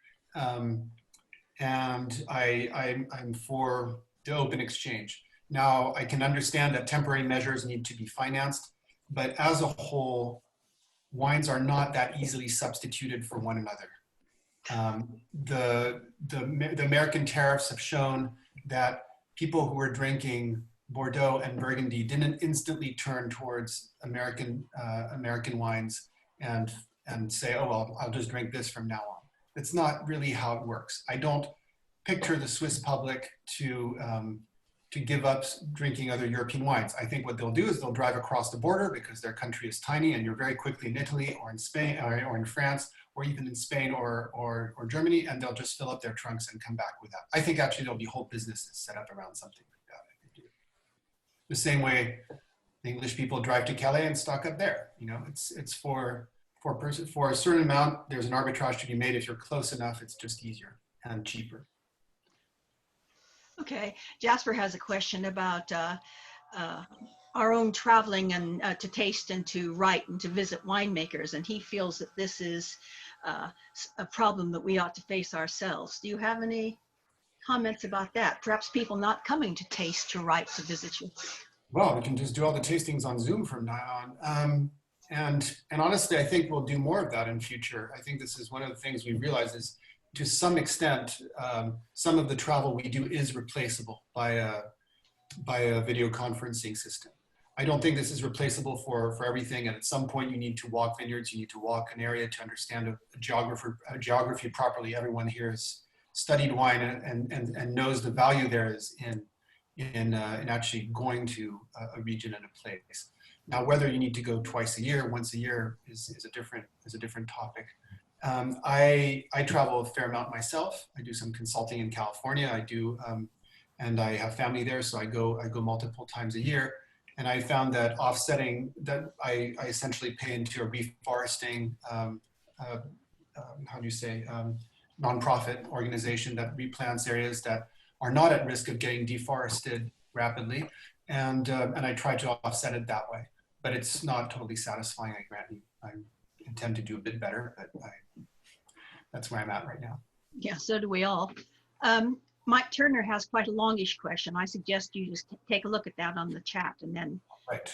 And I'm for the open exchange. Now, I can understand that temporary measures need to be financed, but as a whole, wines are not that easily substituted for one another. The American tariffs have shown that people who were drinking Bordeaux and Burgundy didn't instantly turn towards American wines and say, oh, well, I'll just drink this from now on. That's not really how it works. I don't picture the Swiss public to give up drinking other European wines. I think what they'll do is they'll drive across the border because their country is tiny and you're very quickly in Italy or in Spain or in France or even in Spain or Germany, and they'll just fill up their trunks and come back with that. I think actually there'll be whole businesses set up around something like that. The same way the English people drive to Calais and stock up there. You know, it's for a certain amount, there's an arbitrage to be made. If you're close enough, it's just easier and cheaper. Okay, Jasper has a question about our own traveling and to taste and to write and to visit winemakers, and he feels that this is a problem that we ought to face ourselves. Do you have any comments about that? Perhaps people not coming to taste, to write, to visit you. Well, we can just do all the tastings on Zoom from now on. And honestly, I think we'll do more of that in future. I think this is one of the things we realize is, to some extent, some of the travel we do is replaceable by a video conferencing system. I don't think this is replaceable for everything. And at some point you need to walk vineyards, you need to walk an area to understand a geography properly. Everyone here has studied wine and knows the value there is in actually going to a region and a place. Now, whether you need to go twice a year, once a year is a different topic. I travel a fair amount myself. I do some consulting in California. I do, and I have family there, so I go multiple times a year. And I found that offsetting that, I essentially pay into a reforesting, nonprofit organization that replants areas that are not at risk of getting deforested rapidly, and I try to offset it that way. But it's not totally satisfying, I grant you. I intend to do a bit better, but that's where I'm at right now. Yeah, so do we all. Mike Turner has quite a longish question. I suggest you just take a look at that on the chat and then. Right.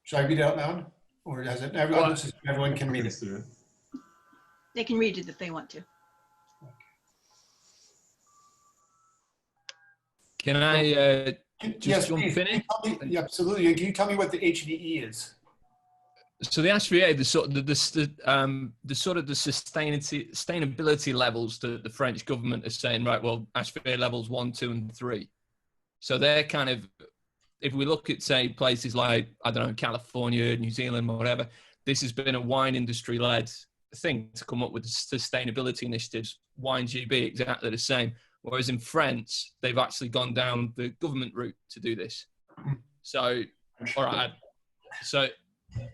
Should I read it out loud? Or does it, everyone can read it? They can read it if they want to. Can I Yes, jump please. in it? Yeah, absolutely. And can you tell me what the HVE is? So the HVA, the sustainability levels that the French government is saying, right, well, HVA levels 1, 2, and 3. So they're kind of, if we look at, say, places like, I don't know, California, New Zealand, whatever, this has been a wine industry-led thing to come up with sustainability initiatives. Wine GB, exactly the same. Whereas in France, they've actually gone down the government route to do this. So, all right. So,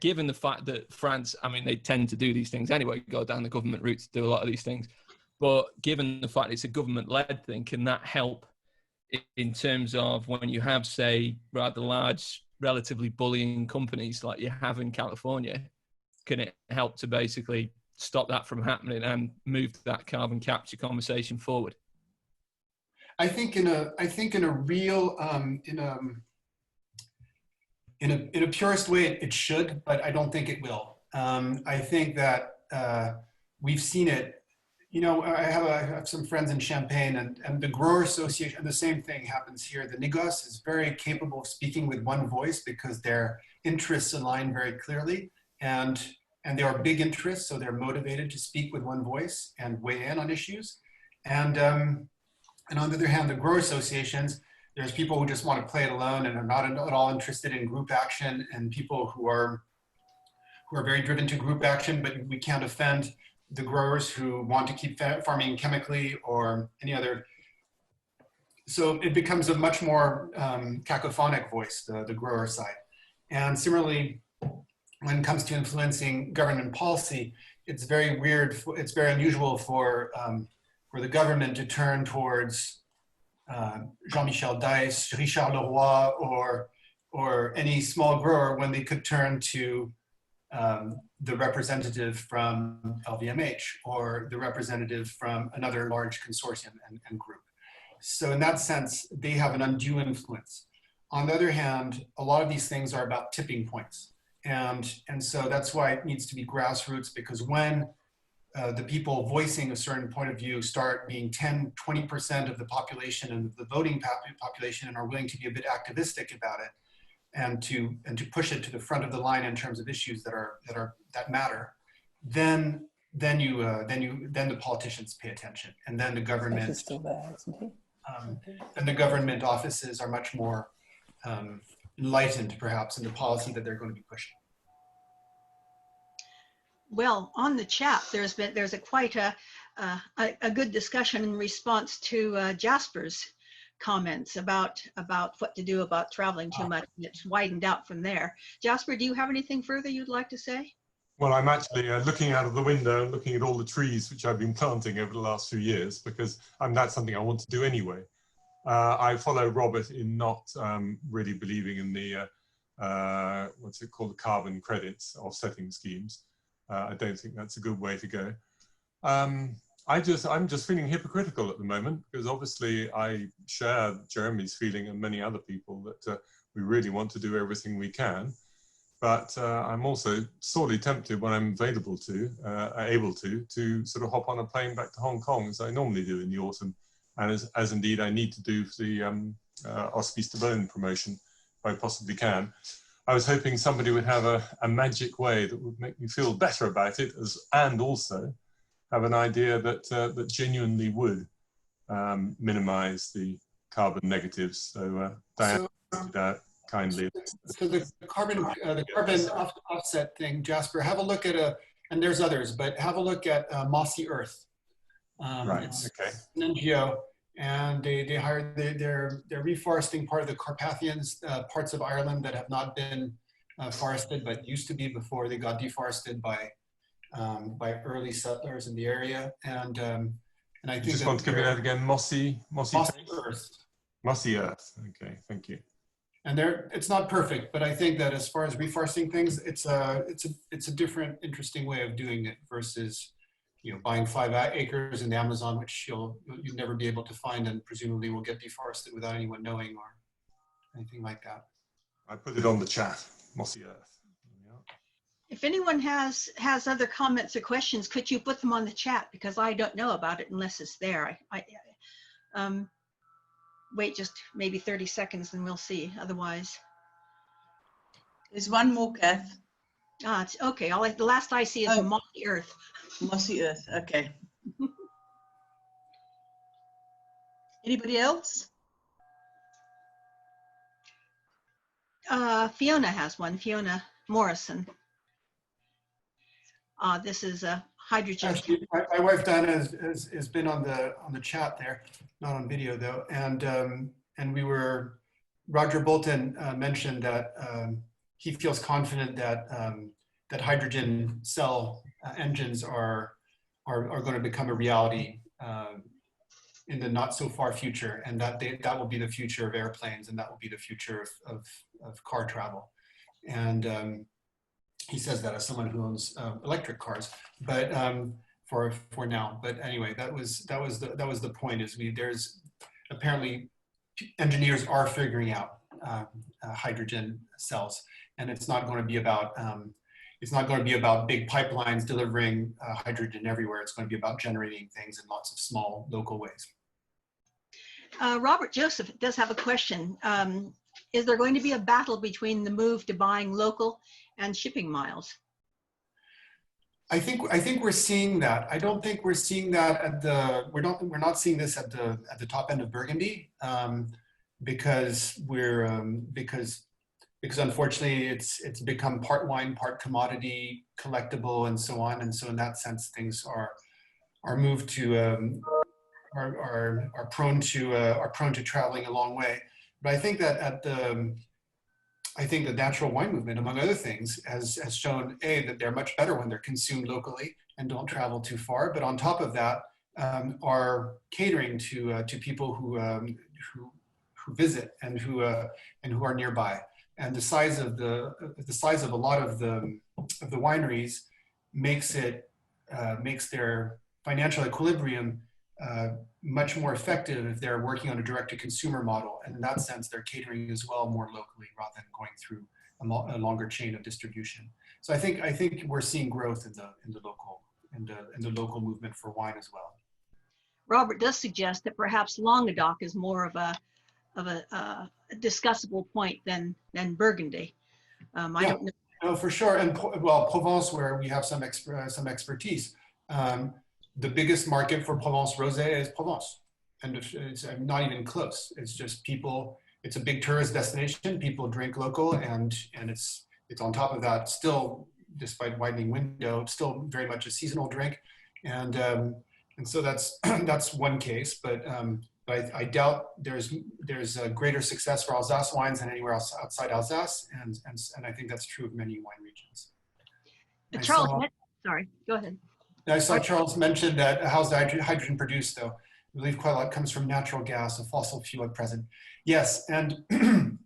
given the fact that France, I mean, they tend to do these things anyway, go down the government route to do a lot of these things. But given the fact it's a government-led thing, can that help in terms of when you have, say, rather large, relatively bullying companies like you have in California, can it help to basically stop that from happening and move that carbon capture conversation forward? I think in a real in a purist way it should, but I don't think it will. I think that we've seen it. You know, I have some friends in Champagne, and the grower association, and the same thing happens here. The négoce is very capable of speaking with one voice because their interests align very clearly, and they are big interests, so they're motivated to speak with one voice and weigh in on issues. And on the other hand, the grower associations, there's people who just want to play it alone and are not at all interested in group action, and people who are very driven to group action, but we can't offend the growers who want to keep farming chemically or any other. So it becomes a much more cacophonic voice, the grower side. And similarly, when it comes to influencing government policy, it's very weird, it's very unusual for the government to turn towards Jean-Michel Dice, Richard Leroy, or any small grower when they could turn to the representative from LVMH or the representative from another large consortium and group. So in that sense, they have an undue influence. On the other hand, a lot of these things are about tipping points. And so that's why it needs to be grassroots, because when the people voicing a certain point of view start being 10, 20% of the population and the voting population and are willing to be a bit activistic about it, and to push it to the front of the line in terms of issues that matter, then the politicians pay attention, and then the government He's still there, isn't he? and the government offices are much more enlightened, perhaps, in the policy that they're going to be pushing. Well, on the chat, there's quite a good discussion in response to Jasper's comments about what to do about traveling too much, and it's widened out from there. Jasper, do you have anything further you'd like to say? Well, I'm actually looking out of the window and looking at all the trees which I've been planting over the last few years, because that's something I want to do anyway. I follow Robert in not really believing in the what's it called, the carbon credits offsetting schemes. I don't think that's a good way to go. I'm just feeling hypocritical at the moment, because obviously I share Jeremy's feeling and many other people that we really want to do everything we can. But I'm also sorely tempted when I'm able to sort of hop on a plane back to Hong Kong, as I normally do in the autumn, and as indeed I need to do for the Hospice Domaine promotion, if I possibly can. I was hoping somebody would have a magic way that would make me feel better about it, and also have an idea that genuinely would minimize the carbon negatives. So Diane pointed out kindly. So the carbon offset thing, Jasper, have a look at and there's others, but have a look at Mossy Earth. Right. It's Okay. an NGO, and they're reforesting part of the Carpathians, parts of Ireland that have not been forested, but used to be before they got deforested by early settlers in the area. And I think You just want to give me that again, Mossy Earth. Mossy Earth. Okay, thank you. And it's not perfect, but I think that as far as reforesting things, it's a different, interesting way of doing it versus, buying 5 acres in the Amazon, which you'll never be able to find, and presumably will get deforested without anyone knowing or anything like that. I put it on the chat, Mossy Earth. If anyone has other comments or questions, could you put them on the chat, because I don't know about it unless it's there. Wait just maybe 30 seconds and we'll see. Otherwise, There's one more, Kath. it's okay. The last I see is Mossy Earth. Mossy Earth. Okay. Anybody else? Fiona has one. Fiona Morrison. This is a hydrogen. Actually, my wife Dana has been on the chat there, not on video though, and Roger Bolton mentioned that he feels confident that hydrogen cell engines are going to become a reality in the not so far future, and that will be the future of airplanes, and that will be the future of car travel. And he says that as someone who owns electric cars, but for now. But anyway, that was the point. There's apparently engineers are figuring out hydrogen cells, and it's not going to be about it's not going to be about big pipelines delivering hydrogen everywhere. It's going to be about generating things in lots of small local ways. Robert Joseph does have a question. Is there going to be a battle between the move to buying local and shipping miles? I think we're seeing that. I don't think we're seeing that at the, we're not seeing this at the top end of Burgundy, because unfortunately it's become part wine, part commodity, collectible, and so on. And so in that sense, things are moved to are prone to traveling a long way. But I think that I think the natural wine movement, among other things, has shown that they're much better when they're consumed locally and don't travel too far. But on top of that, are catering to people who visit and who are nearby. And the size of a lot of the wineries makes their financial equilibrium much more effective if they're working on a direct-to-consumer model. And in that sense, they're catering as well more locally rather than going through a longer chain of distribution. So I think we're seeing growth in the local movement for wine as well. Robert does suggest that perhaps Languedoc is more of a discussable point than Burgundy. I don't know. No, for sure. And well, Provence, where we have some expertise. The biggest market for Provence Rosé is Provence, and it's not even close. It's just people. It's a big tourist destination. People drink local, and it's on top of that still, despite widening window, still very much a seasonal drink, and so that's that's one case. But I doubt there's a greater success for Alsace wines than anywhere else outside Alsace, and I think that's true of many wine regions. Charles, sorry, go ahead. I saw Charles mention that how's the hydrogen produced, though. I believe quite a lot comes from natural gas, a fossil fuel at present. Yes, and and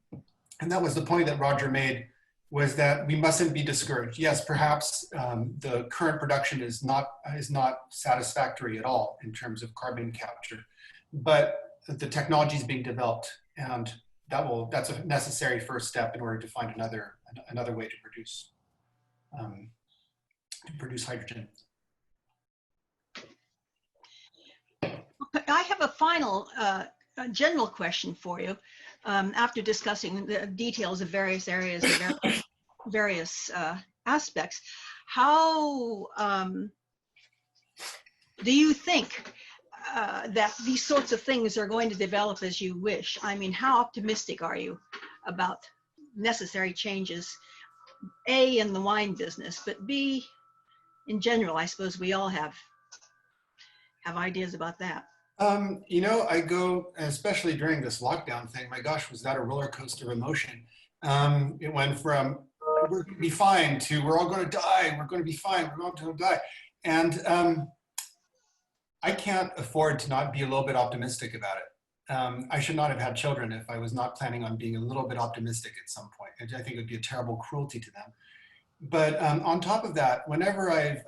that was the point that Roger made, was that we mustn't be discouraged. Yes, perhaps the current production is not satisfactory at all in terms of carbon capture, but the technology is being developed, and that's a necessary first step in order to find another way to produce hydrogen. I have a final general question for you. After discussing the details of various areas and various aspects, how do you think that these sorts of things are going to develop as you wish? I mean, how optimistic are you about necessary changes, A, in the wine business, but B, in general? I suppose we all have ideas about that. You know, I go, especially during this lockdown thing, my gosh, was that a roller coaster of emotion. It went from, we're going to be fine, to we're all going to die, we're going to be fine, we're all going to die. And I can't afford to not be a little bit optimistic about it. I should not have had children if I was not planning on being a little bit optimistic at some point. I think it would be a terrible cruelty to them. But on top of that, whenever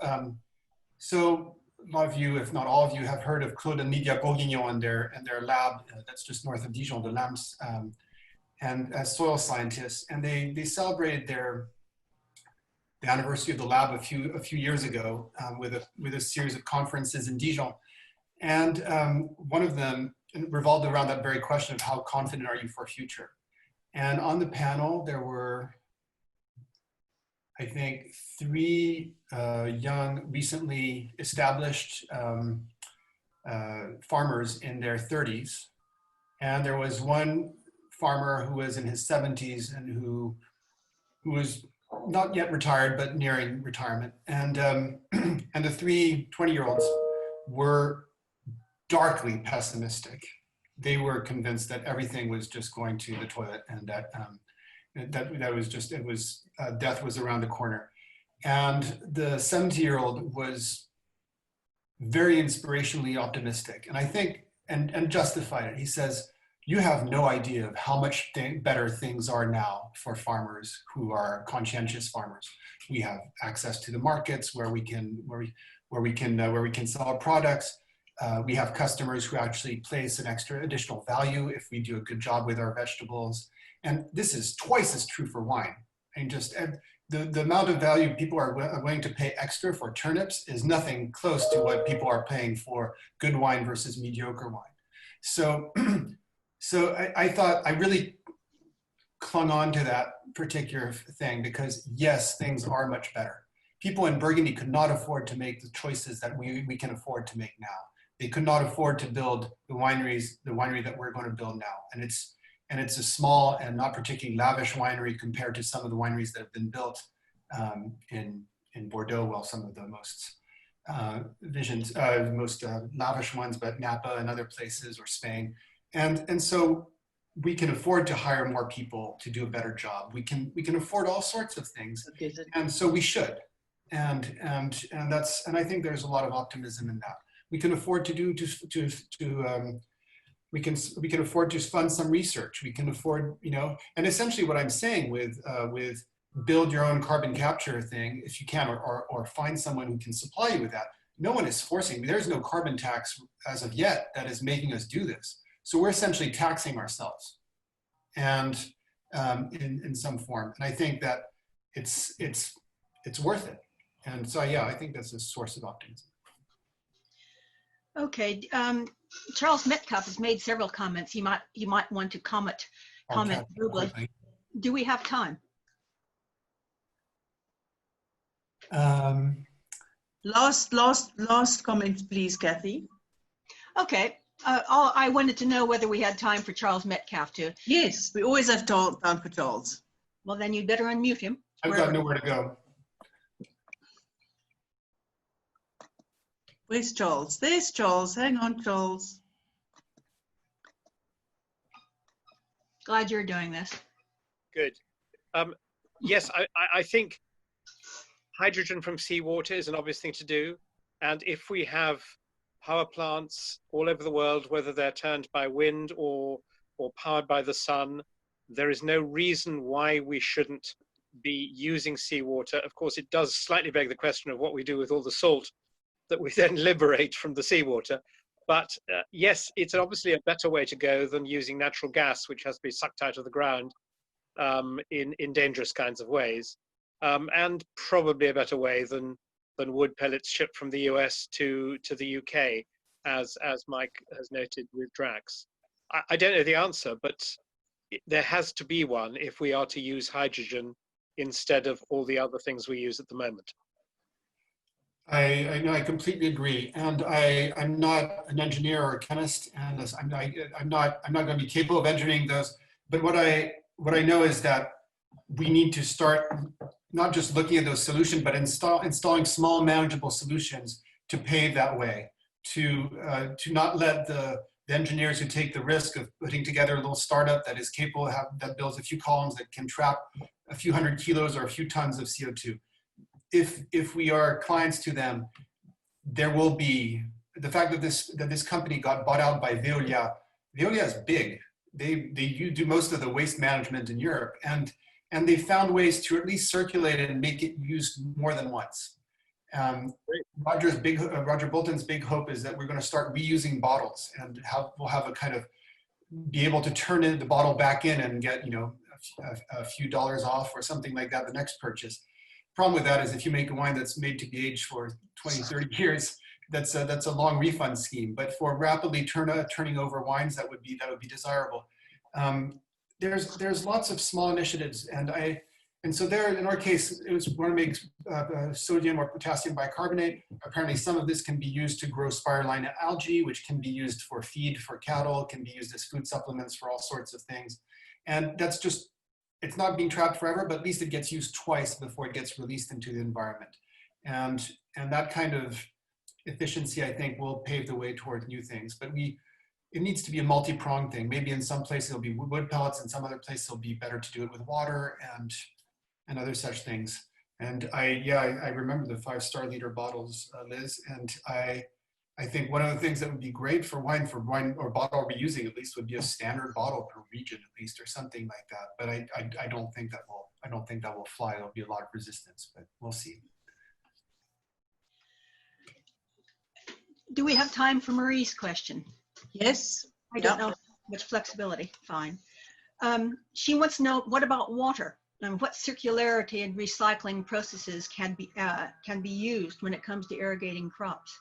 so a lot of you, if not all of you, have heard of Claude and Lydia Bourguignon and their lab that's just north of Dijon, the Lamps, and as soil scientists. And they celebrated the anniversary of the lab a few years ago with a series of conferences in Dijon. And one of them revolved around that very question of how confident are you for future? And on the panel, there were, I think, 3 young, recently established farmers in their 30s. And there was one farmer who was in his 70s and who was not yet retired, but nearing retirement. And the 3 20-year-olds were darkly pessimistic. They were convinced that everything was just going to the toilet, and that was just, death was around the corner. And the 70-year-old was very inspirationally optimistic. And I think, and justified it. He says, you have no idea of how much better things are now for farmers who are conscientious farmers. We have access to the markets where we can sell our products. We have customers who actually place an extra additional value if we do a good job with our vegetables. And this is twice as true for wine. And just the amount of value people are willing to pay extra for turnips is nothing close to what people are paying for good wine versus mediocre wine. So, so I thought I really clung on to that particular thing because yes, things are much better. People in Burgundy could not afford to make the choices that we can afford to make now. They could not afford to build the winery that we're going to build now. And it's a small and not particularly lavish winery compared to some of the wineries that have been built in Bordeaux, well, some of the most lavish ones, but Napa and other places, or Spain. And so we can afford to hire more people to do a better job. We can afford all sorts of things, and so we should. And I think there's a lot of optimism in that. We can afford to we can afford to fund some research. We can afford, and essentially what I'm saying with build your own carbon capture thing, if you can, or find someone who can supply you with that. No one is forcing. There's no carbon tax as of yet that is making us do this. So we're essentially taxing ourselves, and in some form. And I think that it's worth it. And so yeah, I think that's a source of optimism. Okay, Charles Metcalf has made several comments. You might want to comment verbally. Do we have time? Last comments, please, Kathy. Okay. I wanted to know whether we had time for Charles Metcalf too. Yes, we always have time for Charles. Well, then you'd better unmute him. I've got nowhere to go. Where's Charles? There's Charles. Hang on, Charles. Glad you're doing this. Good. Yes, I think hydrogen from seawater is an obvious thing to do. And if we have power plants all over the world, whether they're turned by wind or powered by the sun, there is no reason why we shouldn't be using seawater. Of course, it does slightly beg the question of what we do with all the salt that we then liberate from the seawater. But yes, it's obviously a better way to go than using natural gas, which has to be sucked out of the ground in dangerous kinds of ways, and probably a better way than wood pellets shipped from the US to the UK, as Mike has noted with Drax. I don't know the answer, but there has to be one if we are to use hydrogen instead of all the other things we use at the moment. I know, I completely agree, and I'm not an engineer or a chemist, and I'm not going to be capable of engineering those. But what I know is that we need to start not just looking at those solutions, but installing small, manageable solutions to pave that way. To not let the engineers who take the risk of putting together a little startup that is capable that builds a few columns that can trap a few hundred kilos or a few tons of CO2. If we are clients to them, there will be the fact that this company got bought out by Veolia. Veolia is big. They do most of the waste management in Europe, and they found ways to at least circulate it and make it used more than once. Roger Bolton's big hope is that we're going to start reusing bottles, and we'll have a kind of be able to turn the bottle back in and get a few dollars off or something like that the next purchase. Problem with that is if you make a wine that's made to be aged for 20, 30 years, that's a long refund scheme. But for rapidly turning over wines, that would be desirable. There's lots of small initiatives, and so there in our case, it was want to make sodium or potassium bicarbonate. Apparently, some of this can be used to grow spirulina algae, which can be used for feed for cattle, can be used as food supplements for all sorts of things, and that's just. It's not being trapped forever, but at least it gets used twice before it gets released into the environment. And that kind of efficiency, I think, will pave the way towards new things. But it needs to be a multi-pronged thing. Maybe in some places it'll be wood pellets, in some other places it'll be better to do it with water and other such things. And I remember the 5-star liter bottles, Liz, and I think one of the things that would be great for wine or bottle reusing at least would be a standard bottle per region at least, or something like that. But I don't think that will fly. There'll be a lot of resistance, but we'll see. Do we have time for Marie's question? Yes. I don't know much flexibility. Fine. She wants to know, what about water? what circularity and recycling processes can be used when it comes to irrigating crops?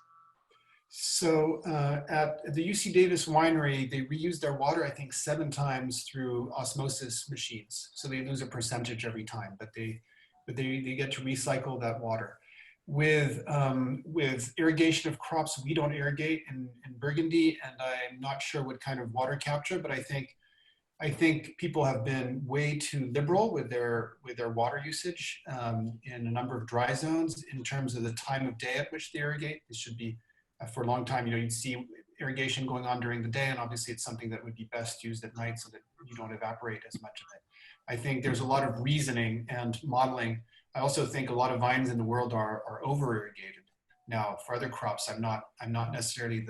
So at the UC Davis winery, they reuse their water, I think, 7 times through osmosis machines. So they lose a percentage every time, but they get to recycle that water. With irrigation of crops, we don't irrigate in Burgundy, and I'm not sure what kind of water capture, but I think people have been way too liberal with their water usage in a number of dry zones in terms of the time of day at which they irrigate. It should be, for a long time, you'd see irrigation going on during the day, and obviously it's something that would be best used at night so that you don't evaporate as much of it. I think there's a lot of reasoning and modeling. I also think a lot of vines in the world are over irrigated. Now, for other crops, I'm not necessarily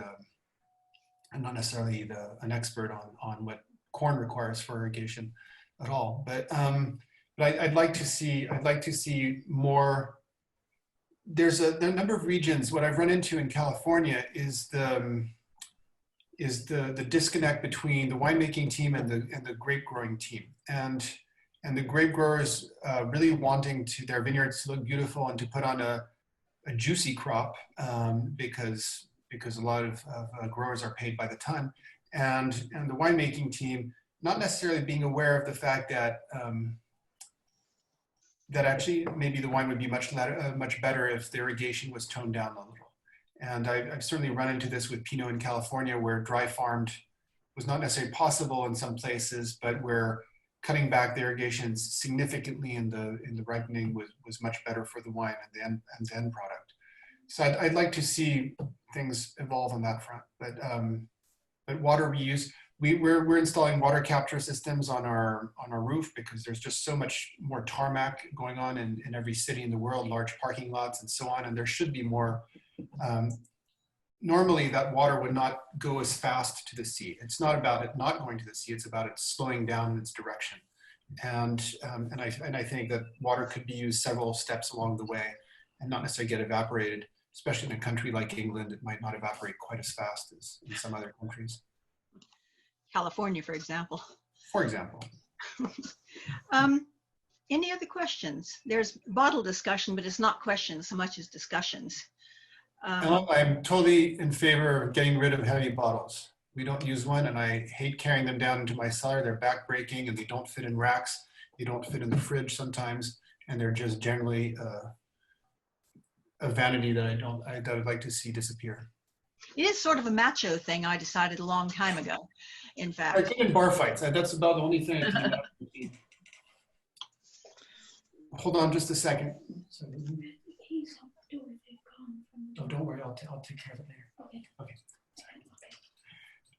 an expert on what corn requires for irrigation at all. But I'd like to see more. There are a number of regions. What I've run into in California is the disconnect between the winemaking team and the grape growing team, and the grape growers really wanting their vineyards to look beautiful and to put on a juicy crop because a lot of growers are paid by the ton, and the winemaking team not necessarily being aware of the fact that that actually maybe the wine would be much better if the irrigation was toned down a little. And I've certainly run into this with Pinot in California, where dry farmed was not necessarily possible in some places, but where cutting back the irrigation significantly in the ripening was much better for the wine and the end product. So I'd like to see things evolve on that front. But water reuse, we're installing water capture systems on our roof because there's just so much more tarmac going on in every city in the world, large parking lots and so on, and there should be more. Normally that water would not go as fast to the sea. It's not about it not going to the sea, it's about it slowing down in its direction. And I think that water could be used several steps along the way and not necessarily get evaporated, especially in a country like England. It might not evaporate quite as fast as in some other countries. California, for example. For example. Any other questions? There's bottle discussion, but it's not questions so much as discussions. I'm totally in favor of getting rid of heavy bottles. We don't use one, and I hate carrying them down into my cellar. They're back-breaking, and they don't fit in racks. They don't fit in the fridge sometimes, and they're just generally a vanity that I'd like to see disappear. It is sort of a macho thing, I decided a long time ago, in fact. I get in bar fights. That's about the only thing I can do. Hold on just a second. Oh, don't worry, I'll take care of it later. Okay.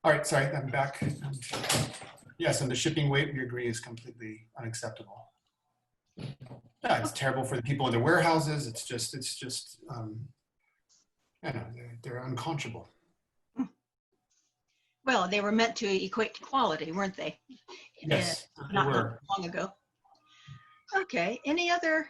All right, sorry, I'm back. Yes, and the shipping weight, we agree, is completely unacceptable. Yeah, it's terrible for the people in the warehouses. It's just, you know, they're unconscionable. Well, they were meant to equate to quality, weren't they? Yes, not long ago. Okay, any other?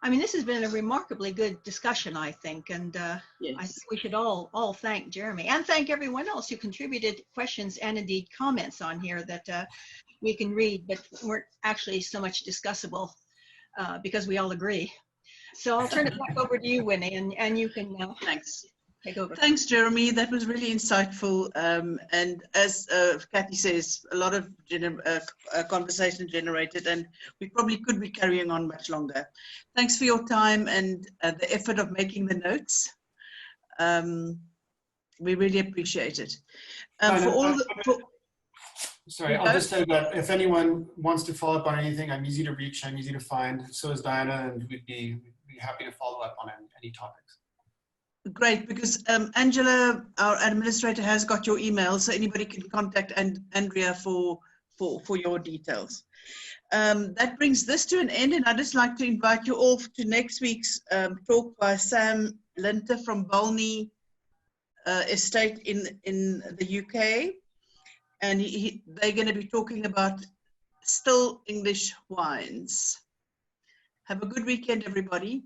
I mean, this has been a remarkably good discussion, I think, and Yes. I think we should all thank Jeremy and thank everyone else who contributed questions and indeed comments on here that we can read, but weren't actually so much discussable because we all agree. So I'll turn it back over to you, Winnie, and you can Thanks. take over. Thanks, Jeremy. That was really insightful. And as Kathy says, a lot of conversation generated, and we probably could be carrying on much longer. Thanks for your time and the effort of making the notes. We really appreciate it. Sorry, I'll just say that if anyone wants to follow up on anything, I'm easy to reach, I'm easy to find. So is Diana, and we'd be happy to follow up on any topics. Great, because Angela, our administrator, has got your email, so anybody can contact Andrea for your details. That brings this to an end, and I'd just like to invite you all to next week's talk by Sam Linter from Bolney Estate in the UK. And they're going to be talking about still English wines. Have a good weekend, everybody.